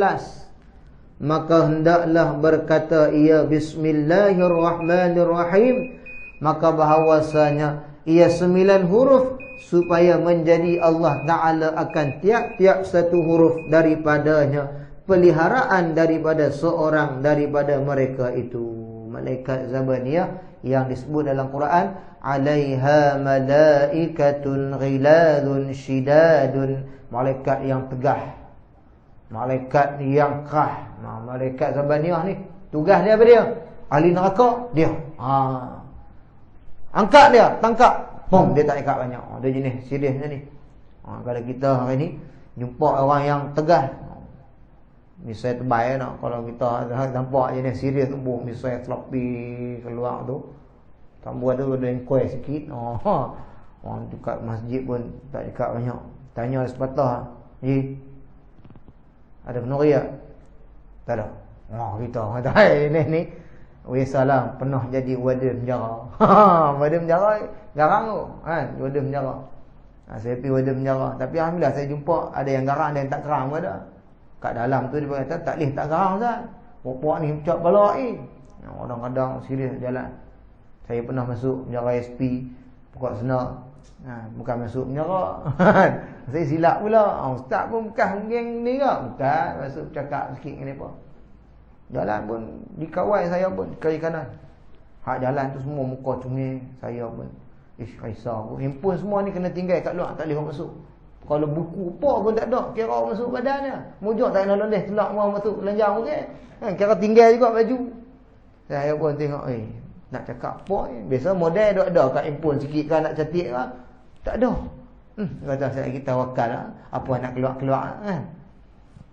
Speaker 1: maka hendaklah berkata ia Bismillahirrahmanirrahim, maka bahawasanya ia 9 huruf, supaya menjadi Allah Ta'ala akan tiap-tiap satu huruf daripadanya peliharaan daripada seorang daripada mereka itu. Malaikat Zabaniyah yang disebut dalam Quran, alaiha malaikatun ghiladun syidadun, malaikat yang tegah, malaikat yang kerah. Malaikat Zabaniyah ni tugas dia apa dia? Ahli neraka dia. Angkat dia, tangkap. Dia tak ikat banyak. Dia jenis serius ni. Kalau kita hari ni jumpa orang yang tegas, misai terbaik nak. Kalau kita nampak jenis serius tu, misai sloppy keluar tu, tambah tu ada engkoi sikit. Orang dekat masjid pun tak ikat banyak. Tanya sepatah, ada penuri tak? Tak ada. Kita kata, ni Wisalam pernah jadi warden penjara. Warden penjara garang tu, kan? Warden penjara. Saya pergi warden penjara, tapi alhamdulillah saya jumpa ada yang garang, ada yang tak garang pun ada. Kat dalam tu dia kata tak boleh tak garang Ustaz. Puak-puak ni pecah kepala kadang-kadang serius jalan. Saya pernah masuk penjara SP pokok senar. Bukan masuk penjara. Saya silap pula. Ustaz pun bukan geng ni ke? Bukan, masuk cakap sikit dengan depa. Jalan pun dikawal saya pun kiri kanan. Hak jalan tu semua muka cungil, saya pun risau. Handphone semua ni kena tinggal kat luar, tak boleh orang masuk. Kalau buku apa pun tak ada, kira orang masuk badannya. Mujur tak kena loleh, telak orang masuk lenjang okey. Kan kira tinggal juga baju. Saya pun tengok, nak cakap apa ni? Biasa model ada kat handphone sikit kan nak cantik kan. Tak ada. Kata saya kita wakal lah. Apa nak keluar-keluar kan.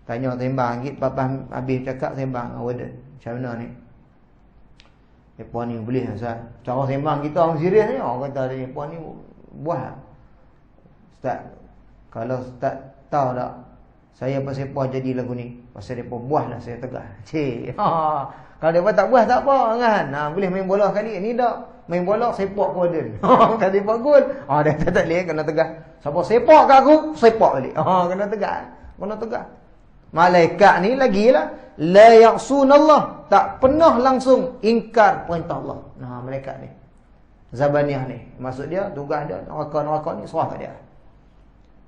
Speaker 1: Tanya sembang sikit, papa habis cakap sembang dengan warden. Macam mana ni? Mereka ni boleh Ustaz. Cara sembang kita orang serius ni, orang kata mereka ni buah. Ustaz, kalau Ustaz tahu tak saya pasal apa jadi lagu ni? Pasal mereka buah lah saya tegak. Kalau mereka tak buah tak apa kan. Boleh main bola kali ni tak. Main bola sepak ke warden. Kalau sepak gol, dia tak boleh kena tegak. Siapa sepak kat aku, sepak balik. Kena tegak. Kena tegak. Malaikat ni lagilah la ya'sunallah, tak pernah langsung ingkar perintah Allah. Malaikat ni Zabaniyah ni, maksud dia tugas dia neraka ni serah kat dia.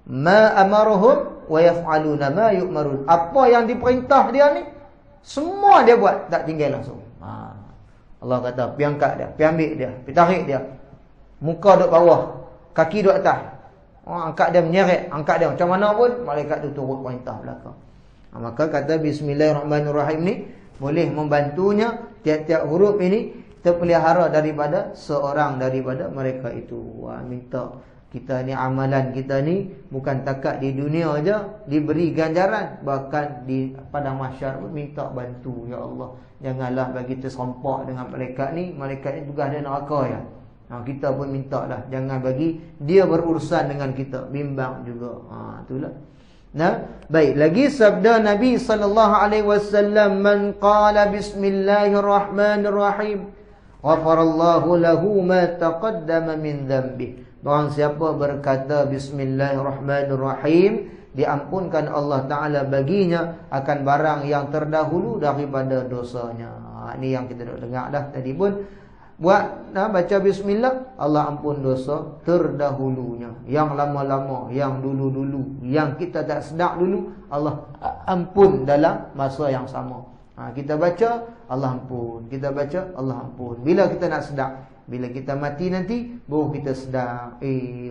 Speaker 1: Ma amaruhum wa yaf'aluna ma yu'marun. Apa yang diperintah dia ni semua dia buat, tak tinggal langsung. Allah kata pi angkat dia, pi ambil dia, pi tarik dia. Muka duduk bawah, kaki duduk atas. Angkat dia menyeret, angkat dia macam mana pun malaikat tu turut perintah belakang. Maka kata Bismillahirrahmanirrahim ni boleh membantunya tiap-tiap huruf ini terpelihara daripada seorang daripada mereka itu. Minta kita ni amalan kita ni bukan takat di dunia aja diberi ganjaran, bahkan di padang mahsyar pun minta bantu. Ya Allah, janganlah bagi terserempak dengan malaikat ni. Malaikat ni tugas dia neraka ya. Kita pun minta lah, jangan bagi dia berurusan dengan kita, bimbang juga. Itulah. Baik, lagi sabda Nabi sallallahu alaihi wasallam, man qala bismillahirrahmanirrahim ghafarallahu lahu ma taqaddama min dhanbi. Barang siapa berkata bismillahirrahmanirrahim, diampunkan Allah Ta'ala baginya akan barang yang terdahulu daripada dosanya. Ini yang kita dah dengar dah tadi pun. Buat baca bismillah, Allah ampun dosa terdahulunya, yang lama-lama, yang dulu-dulu, yang kita tak sedar dulu, Allah ampun dalam masa yang sama. Kita baca, Allah ampun. Kita baca, Allah ampun. Bila kita nak sedar, bila kita mati nanti, baru kita sedar,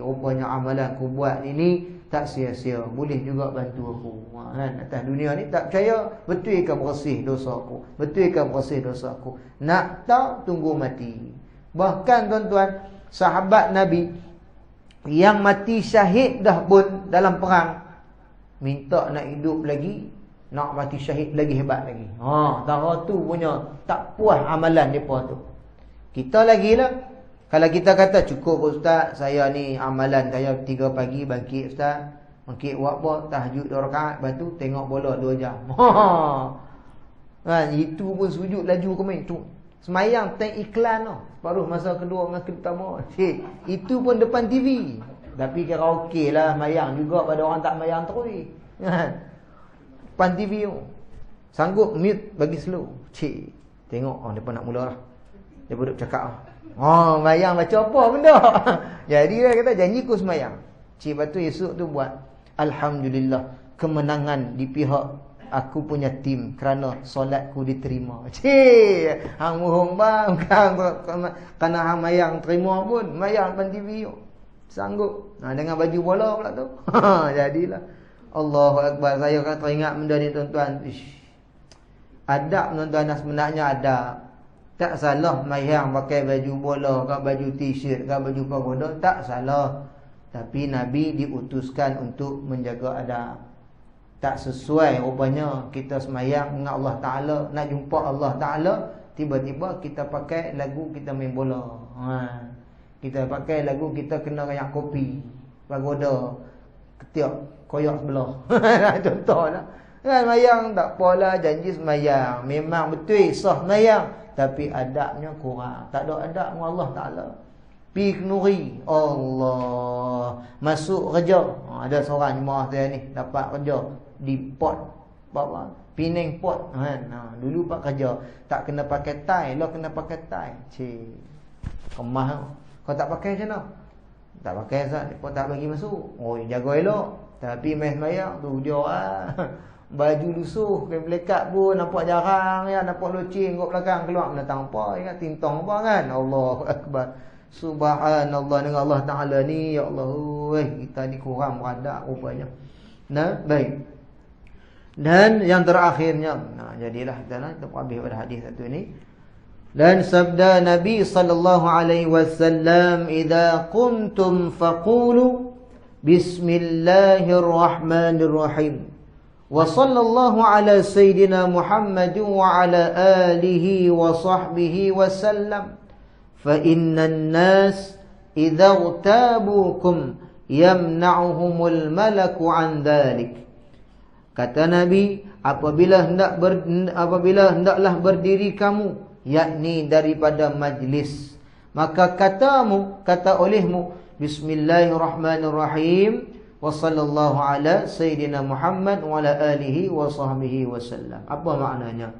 Speaker 1: rupanya amalan aku buat ini tak sia-sia, boleh juga bantu aku. Kan atas dunia ni tak percaya, betul ke bersih dosa aku, betul ke bersih dosa aku. Nak tahu, tunggu mati. Bahkan tuan-tuan, sahabat Nabi yang mati syahid dah pun dalam perang, minta nak hidup lagi, nak mati syahid lagi hebat lagi. Tara tu punya tak puas amalan depa tu. Kita lagi lah. Kalau kita kata cukup ustaz, saya ni amalan saya 3 pagi bangkit ustaz, bangkit buat apa, tahajud 2 rakaat, lepas tu tengok bola 2 jam. Kan itu pun sujud laju ke main. Semayang tengok iklan tau. Separuh masa kedua dengan pertama. Itu pun depan TV. Tapi kira okey lah semayang juga pada orang tak semayang terus. Kan? Depan TV tu. Sanggup mute bagi slow. Tengok depa nak mula lah. Dia duduk cakap lah. Semayang baca apa benda. Jadi dia kata janji ku semayang. Lepas tu esok tu buat alhamdulillah, kemenangan di pihak aku punya tim kerana solatku diterima. Hang mohong bang, kerana hang mayang terima pun, mayang depan TV tu. Sanggup. Dengan baju bola pula tu. Jadilah. Allahu Akbar. Saya akan teringat benda ni tuan-tuan. Adab tuan-tuan sebenarnya adab. Tak salah mayang pakai baju bola ke baju t-shirt ke baju pagoda, tak salah. Tapi Nabi diutuskan untuk menjaga adab. Tak sesuai rupanya kita semayang dengan Allah Ta'ala, nak jumpa Allah Ta'ala, tiba-tiba kita pakai lagu kita main bola. Kita pakai lagu kita kena rayak kopi, pagoda, ketiak, koyak sebelah. Contohlah. Kan semayang tak apalah, janji semayang, memang betul sah semayang, tapi adabnya kurang. Tak ada adab dengan Allah Ta'ala. Pi kenuri Allah, masuk kerja. Ada seorang jemaah saya ni dapat kerja di port, apa? Penang port. Dulu pak kerja tak kena pakai tie, lo kena pakai tie. Kemah. Kau tak pakai macam mana? Tak pakai Ustaz, kau tak bagi masuk. Jaga elok. Tapi mes semayang tu dia baju lusuh, kain pelekat pun nampak jarang ya, nampak loceng kat belakang, keluar mendatang apa ya, tintong apa kan. Allahu Akbar. Subhanallah, dengan Allah Ta'ala ni, ya Allah, kita ni kurang beradab rupanya. Baik. Dan yang terakhirnya, jadilah kita habis pada hadis satu ini. Dan sabda Nabi sallallahu alaihi wasallam, "Idza qumtum faqulu bismillahirrahmanirrahim. Wa sallallahu ala sayyidina Muhammad wa ala alihi wa sahbihi wa sallam. Fa innan nas idza ghtabukum yamna'uhumul malaku an dhalik." Kata Nabi, apabila hendaklah berdiri kamu, yakni daripada majlis, maka kata olehmu bismillahirrahmanirrahim wa sallallahu ala sayyidina Muhammad wa ala alihi wa sahbihi wa sallam. Apa maknanya?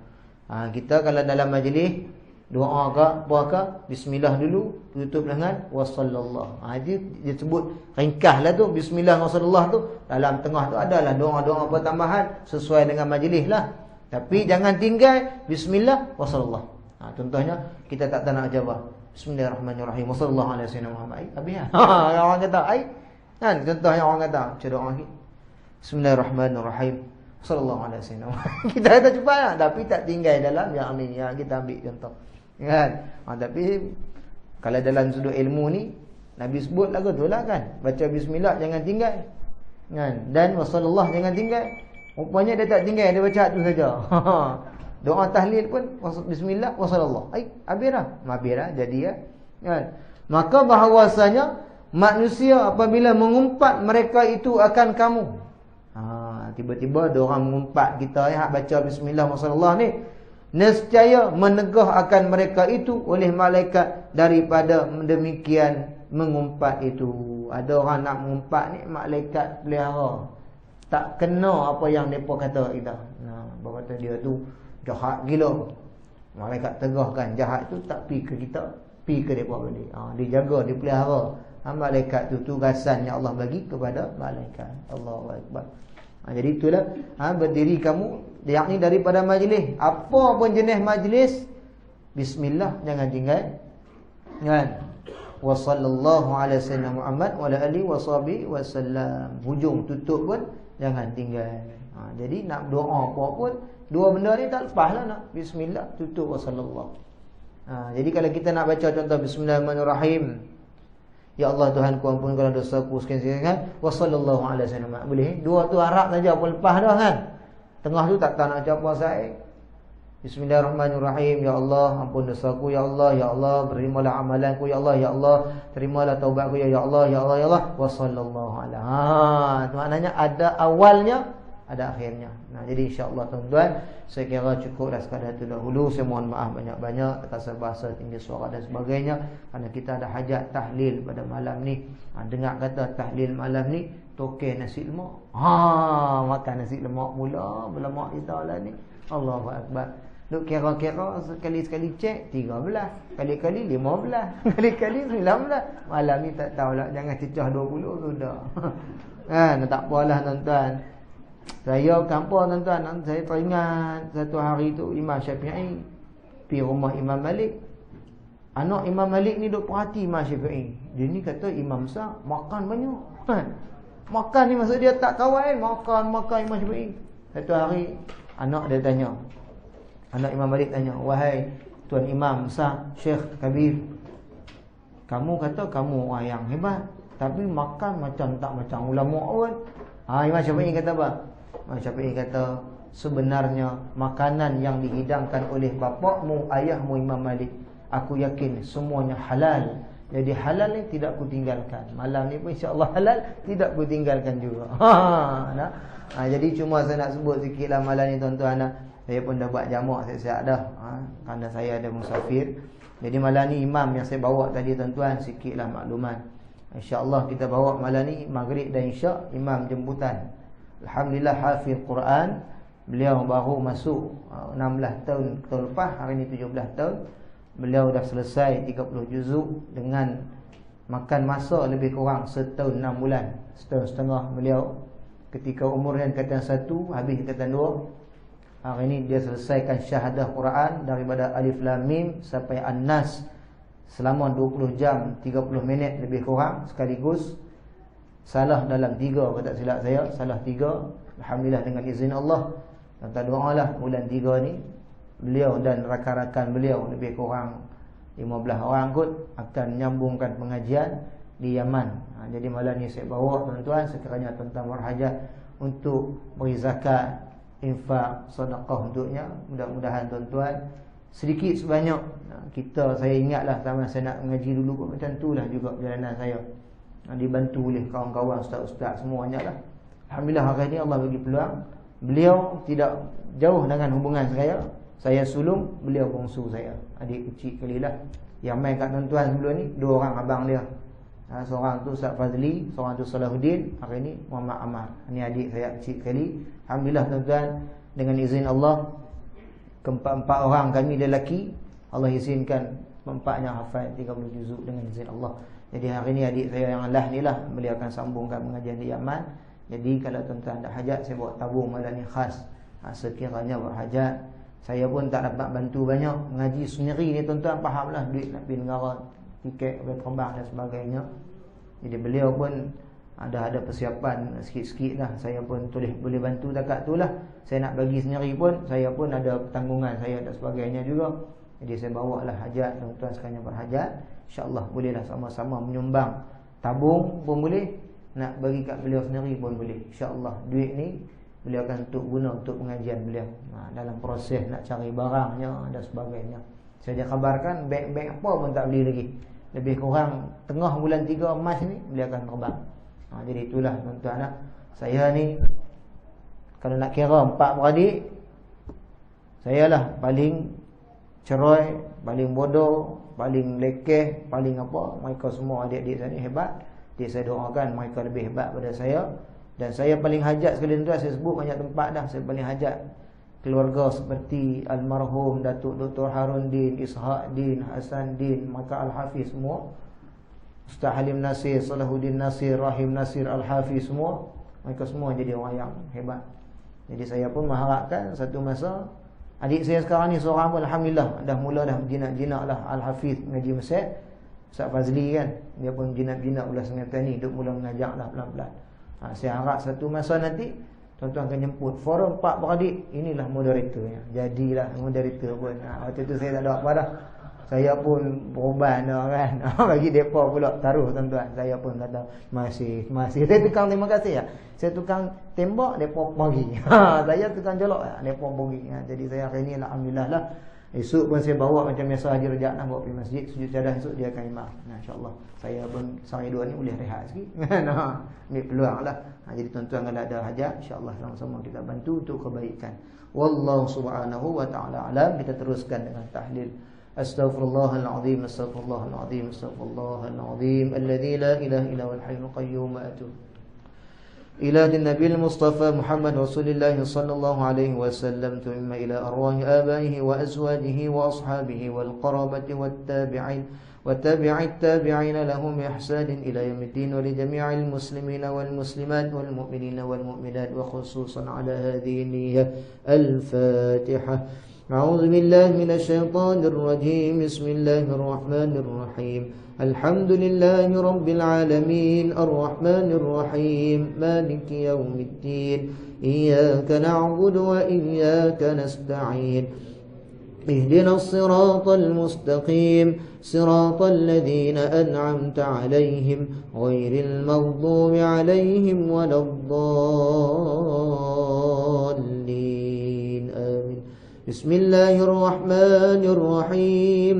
Speaker 1: Kita kalau dalam majlis doa ke apa ke, bismillah dulu, tutup dengan wa sallallahu. Dia sebut ringkaslah tu bismillah wa sallallahu tu. Dalam tengah tu adalah doa-doa pertambahan sesuai dengan majlis lah. Tapi jangan tinggal bismillah wa sallallahu. Contohnya kita tak nak jawab bismillahirrahmanirrahim wa sallallahu alaihi wasallam Muhammad. Habis orang kata kan, contohnya orang kata macam doa ni bismillahirrahmanirrahim sallallahu alaihi wasallam. Kita kata cepat lah, tapi tak tinggal dalam yang ni. Kita ambil contoh kan. Tapi kalau dalam sudut ilmu ni Nabi sebut lagu tu lah kan, baca bismillah jangan tinggal kan, dan wasallallahu jangan tinggal. Rupanya dia tak tinggal, dia baca tu saja. Doa tahlil pun bismillah wasallallahu. Habis dah jadi ya kan. Maka bahawasanya manusia apabila mengumpat mereka itu akan kamu. Tiba-tiba ada orang mengumpat kita baca bismillah wasallallahu ni, nescaya menegah akan mereka itu oleh malaikat daripada demikian mengumpat itu. Ada orang nak mengumpat ni, malaikat pelihara. Tak kena apa yang mereka kata kita. Berkata dia tu jahat gila. Malaikat tegahkan jahat tu tak pi ke kita, pi ke mereka balik. Dia jaga, dia pelihara. Malaikat tu tugasan yang Allah bagi kepada malaikat. Allahu Akbar. Jadi itulah berdiri kamu, yakni daripada majlis, apa pun jenis majlis, bismillah jangan tinggal kan. wa sallallahu ala sayyidina Muhammad wa ala alihi washabihi wasallam. Hujung tutup pun jangan tinggal. Jadi nak doa apa pun, dua benda ni tak lepaslah nak. Bismillah, tutup wa sallallahu. Jadi kalau kita nak baca contoh bismillahirrahmanirrahim, ya Allah Tuhanku ampunkanlah dosaku sekian-sekian, wa sallallahu ala sayyidina Muhammad. Boleh? Dua tu harap saja apa lepas dah kan. Tengah tu tak nak apa saya. Bismillahirrahmanirrahim. Ya Allah, ampun dosaku. Ya Allah, terimalah amalanku. Ya Allah, terimalah taubatku. Ya Allah, ya Allah. Wa sallallahu ala. Itu maknanya ada awalnya, ada akhirnya. Jadi insya-Allah tuan-tuan, saya kira cukup dah sekadar itu dahulu. Saya mohon maaf banyak-banyak terkasar bahasa, tinggi suara dan sebagainya, kerana kita ada hajat tahlil pada malam ni. Dengar kata tahlil malam ni, tokeh nasi lemak. Makan nasi lemak pula, berlemak kita lah ni. Allahu akbar. Duk kira-kira sekali-sekali cek 13, kali-kali 15, kali-kali 19. Malam ni tak tahulah, jangan cecah 20 sudah. Kan, tak apalah tuan-tuan. Saya kampung tuan-tuan, saya teringat satu hari tu Imam Syafi'i pergi rumah Imam Malik. Anak Imam Malik ni duk perhati Imam Syafi'i. Dia ni kata imam besar, makan banyak. Makan ni maksud dia tak kawan, makan Imam Syafi'i. Satu hari anak dia tanya, anak Imam Malik tanya, wahai Tuan Imam besar, Syekh Kabir, kamu kata kamu orang yang hebat, tapi makan macam tak macam ulama pun. Imam Syafi'i kata apa? Imam Syafi'i kata, sebenarnya makanan yang dihidangkan oleh bapakmu, ayahmu Imam Malik, aku yakin semuanya halal. Jadi halal ni tidak ku tinggalkan. Malam ni pun insya-Allah halal, tidak ku tinggalkan juga. Jadi cuma saya nak sebut sikitlah malam ni tuan-tuan. Saya pun dah buat jamak siap-siap dah, kerana saya ada musafir. Jadi malam ni imam yang saya bawa tadi tuan-tuan, sikitlah maklumat. InsyaAllah kita bawa malam ni maghrib dan isyak, imam jemputan. Alhamdulillah hafiz Quran. Beliau baru masuk 16 tahun lepas, hari ni 17 tahun. Beliau dah selesai 30 juzuk dengan makan masa lebih kurang setahun 6 bulan. Setahun setengah beliau. Ketika umurnya tingkatan 1, habis tingkatan 2. Hari ni dia selesaikan syahadah Quran daripada Alif Lam Mim sampai An-Nas selama 20 jam 30 minit lebih kurang sekaligus. Salah dalam 3, kalau tak silap saya, salah 3. Alhamdulillah dengan izin Allah. Kita doalah bulan 3 ni beliau dan rakan-rakan beliau lebih kurang 15 orang kot akan menyambungkan pengajian di Yaman. Jadi malam ni saya bawa tuan-tuan, sekiranya tuan-tuan berhajat untuk beri zakat, infak, sedekah untuknya, mudah-mudahan tuan-tuan sedikit sebanyak kita, saya ingatlah zaman saya nak mengaji dulu pun macam itulah juga perjalanan saya. Dibantu oleh kawan-kawan, ustaz-ustaz semuanya lah. Alhamdulillah hari ni Allah bagi peluang. Beliau tidak jauh dengan hubungan saya sulung, beliau bongsu saya, adik kecil kali lah. Yang main kat tuan-tuan sebelum ni 2 orang abang dia. Seorang tu Ustaz Fazli, seorang tu Salahuddin, hari ni Muhammad Ammar. Ini adik saya kecil kali. Alhamdulillah tuan-tuan, dengan izin Allah, keempat-empat orang kami lelaki, Allah izinkan keempatnya hafal 30 juzuk dengan izin Allah. Jadi hari ni adik saya yang lah ni lah, beliau akan sambungkan pengajian di Yaman. Jadi kalau tuan-tuan ada hajat, saya bawa tabung malam ni khas. Sekiranya berhajat, saya pun tak dapat bantu banyak. Ngaji sendiri ni tuan-tuan fahamlah, duit nak pergi negara, tiket terbang dan sebagainya. Jadi beliau pun ada persiapan sikit-sikit lah. Saya pun boleh bantu dekat tu lah. Saya nak bagi sendiri pun, saya pun ada tanggungan saya dan sebagainya juga. Jadi saya bawa lah hajat, tuan-tuan sekalian berhajat, InsyaAllah bolehlah sama-sama menyumbang. Tabung pun boleh, nak bagi kat beliau sendiri pun boleh. InsyaAllah duit ni beliau akan guna untuk pengajian beliau. Dalam proses nak cari barangnya dan sebagainya. Saya kabarkan beg-beg apa pun tak beli lagi. Lebih kurang tengah bulan 3 Mac ni beliau akan terbang. Jadi itulah tuan-tuan, saya ni kalau nak kira 4 beradik, saya lah paling cerai, paling bodoh, paling lekeh, paling apa. Mereka semua adik-adik saya ni hebat. Jadi saya doakan mereka lebih hebat pada saya. Dan saya paling hajat sekali tuan, saya sebut banyak tempat dah. Saya paling hajat keluarga seperti almarhum Datuk Dr. Harun Din, Ishaq Din, Hasan Din, maka Al-Hafiz semua, Ustaz Halim Nasir, Salahuddin Nasir, Rahim Nasir, Al-Hafiz semua. Mereka semua jadi orang yang hebat. Jadi saya pun mengharapkan satu masa adik saya sekarang ni seorang pun Alhamdulillah dah mula dah jinak-jinak lah Al-Hafiz mengaji Mesir. Ustaz Fazli kan, dia pun jinak-jinak ulas Sengatan ni, duk mula mengajar dah pelan-pelan. Saya harap satu masa nanti tuan-tuan akan jemput forum Pak Beradik, inilah moderatornya. Jadilah moderator pun. Waktu tu saya tak ada apa dah. Saya pun berubah dah kan. Bagi depa pula taruh tuan-tuan. Saya pun kata masih. Saya tukang terima kasih ya. Saya tukang tembak, depa pergi. Saya tukang jolok, depa pergi. Jadi saya hari ni alhamdulillah lah. Esok pun saya bawa macam biasa Haji Rejak nak bawa pergi masjid. Sujud cadar esok dia akan imam. InsyaAllah saya pun sehari dua ni boleh rehat sikit. Ambil peluang lah. Jadi tuan-tuan kalau ada hajat, insyaAllah sama-sama kita bantu untuk kebaikan. Wallahu subhanahu wa ta'ala alam. Kita teruskan dengan tahlil. Astaghfirullahaladzim, astaghfirullahaladzim, astaghfirullahaladzim, alladzi la ilaha illa huwal hayyul qayyum, wa atubu إلى النبي المصطفى محمد رسول الله صلى الله عليه وسلم ثم إلى أرواح آبائه وأزواجه وأصحابه والقرابة والتابعين وتابع التابعين لهم بإحسان إلى يوم الدين ولجميع المسلمين والمسلمات والمؤمنين والمؤمنات وخصوصا على هذه النية. الفاتحة. أعوذ بالله من الشيطان الرجيم. بسم الله الرحمن الرحيم. الحمد لله رب العالمين الرحمن الرحيم مالك يوم الدين إياك نعبد وإياك نستعين اهدنا الصراط المستقيم صراط الذين أنعمت عليهم غير المغضوب عليهم ولا الضالين آمين. بسم الله الرحمن الرحيم.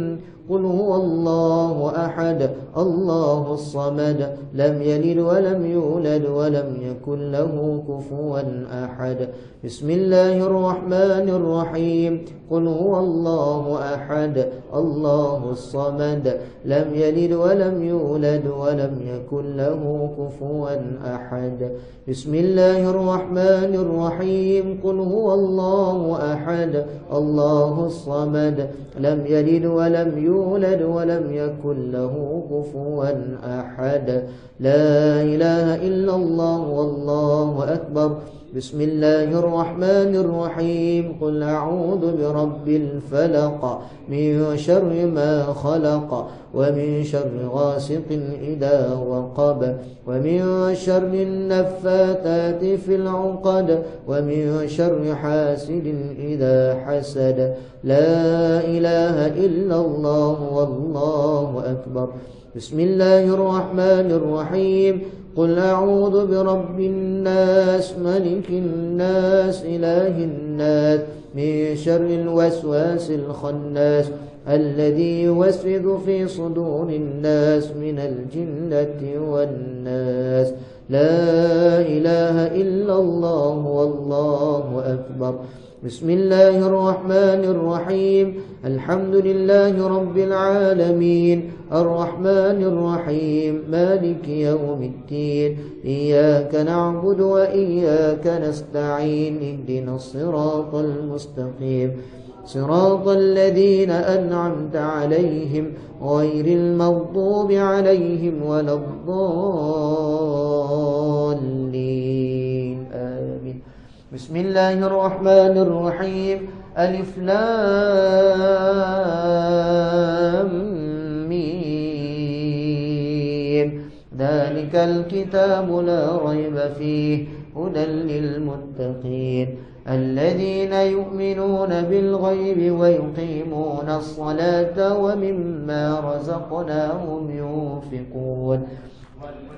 Speaker 1: قل هو الله أحد الله الصمد لم يلد ولم يولد ولم يكن له كفوا أحد. بسم الله الرحمن الرحيم. قل هو الله أحد الله الصمد لم يلد ولم يولد ولم يكن له كفوا أحد. بسم الله الرحمن الرحيم. قل هو الله أحد الله الصمد لم يلد ولم يولد ولم يكن له كفوا أحد. لا إله إلا الله والله أكبر. بسم الله الرحمن الرحيم. قل أعوذ برب الفلق من شر ما خلق ومن شر غاسق إذا وقب ومن شر النفاثات في العقد ومن شر حاسد إذا حسد. لا إله إلا الله والله أكبر. بسم الله الرحمن الرحيم. قل أعوذ برب الناس ملك الناس إله الناس من شر الوسواس الخناس الذي يوسوس في صدور الناس من الجنة والناس. لا إله إلا الله والله أكبر. بسم الله الرحمن الرحيم. الحمد لله رب العالمين الرحمن الرحيم مالك يوم الدين إياك نعبد وإياك نستعين اهدنا الصراط المستقيم صراط الذين أنعمت عليهم غير المغضوب عليهم ولا الضالين آمين. بسم الله الرحمن الرحيم. ألف لام ميم ذلك الكتاب لا ريب فيه هدى للمتقين الذين يؤمنون بالغيب ويقيمون الصلاة ومما رزقناهم ينفقون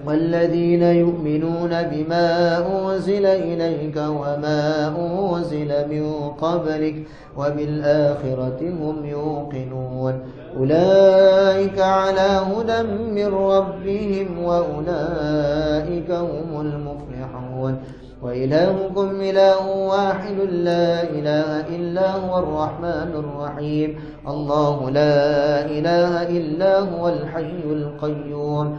Speaker 1: والذين يؤمنون بما أنزل إليك وما أنزل من قبلك وبالآخرة هم يوقنون أولئك على هدى من ربهم وأولئك هم المفلحون. وإلهكم إله واحد لا إله إلا هو الرحمن الرحيم الله لا إله إلا هو الحي القيوم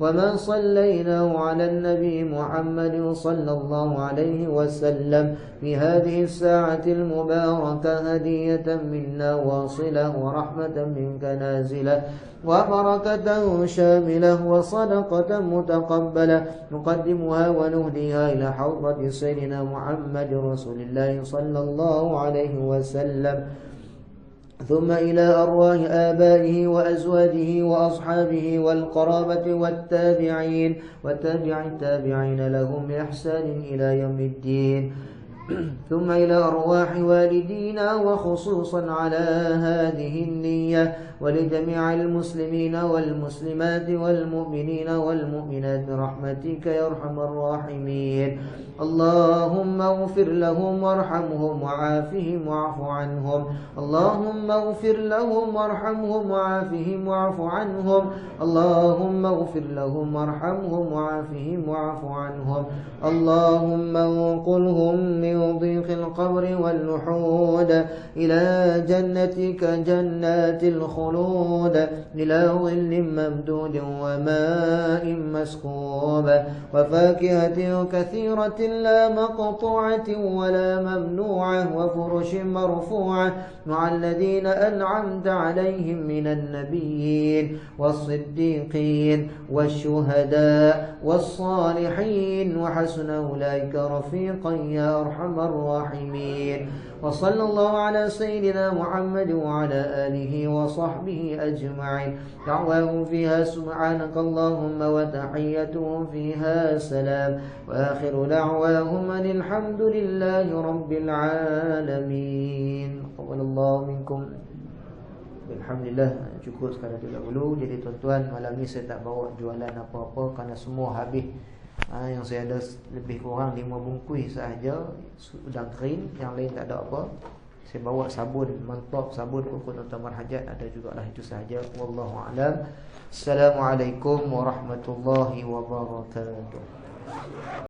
Speaker 1: وما صليناه على النبي محمد صلى الله عليه وسلم في هذه الساعة المباركة هدية منا واصلة ورحمة منك نازلة وبركة شاملة وصدقة متقبلة نقدمها ونهديها إلى حضرة سيدنا محمد رسول الله صلى الله عليه وسلم ثم إلى أرواح آبائه وأزواجه وأصحابه والقرابة والتابعين التابعين لهم بإحسان إلى يوم الدين ثم إلى أرواح والدينا وخصوصا على هذه النية ولجميع المسلمين والمسلمات والمؤمنين والمؤمنات برحمتك يا أرحم الراحمين اللهم اغفر لهم وارحمهم وعافهم واعف عنهم اللهم اغفر لهم وارحمهم وعافهم واعف عنهم اللهم اغفر لهم وارحمهم وعافهم واعف عنهم اللهم انقلهم من ضيق القبر واللحود إلى جنتك جنات الخلود إلى ظل ممدود وماء مسكوب وفاكهة كثيرة لا مقطوعة ولا ممنوعة وفرش مرفوعة مع الذين أنعمت عليهم من النبيين والصديقين والشهداء والصالحين وحسن أولئك رفيقا يا أرحم الراحمين وصلى الله على سيدنا محمد وعلى آله وصحبه أجمعين دعواهم فيها سبحانك اللهم وتحيتهم فيها سلام وآخر دعواهم أن الحمد لله رب العالمين قبل الله منكم. Alhamdulillah, cukup sekadar itu dahulu. Jadi tuan-tuan, malam ni saya tak bawa jualan apa-apa kerana semua habis. Yang saya ada lebih kurang 5 bungkus sahaja sudah kering, yang lain tak ada apa. Saya bawa sabun mentok, sabun untuk tuan-tuan berhajat ada jugalah, itu sahaja. Wallahu a'lam. Assalamualaikum warahmatullahi wabarakatuh.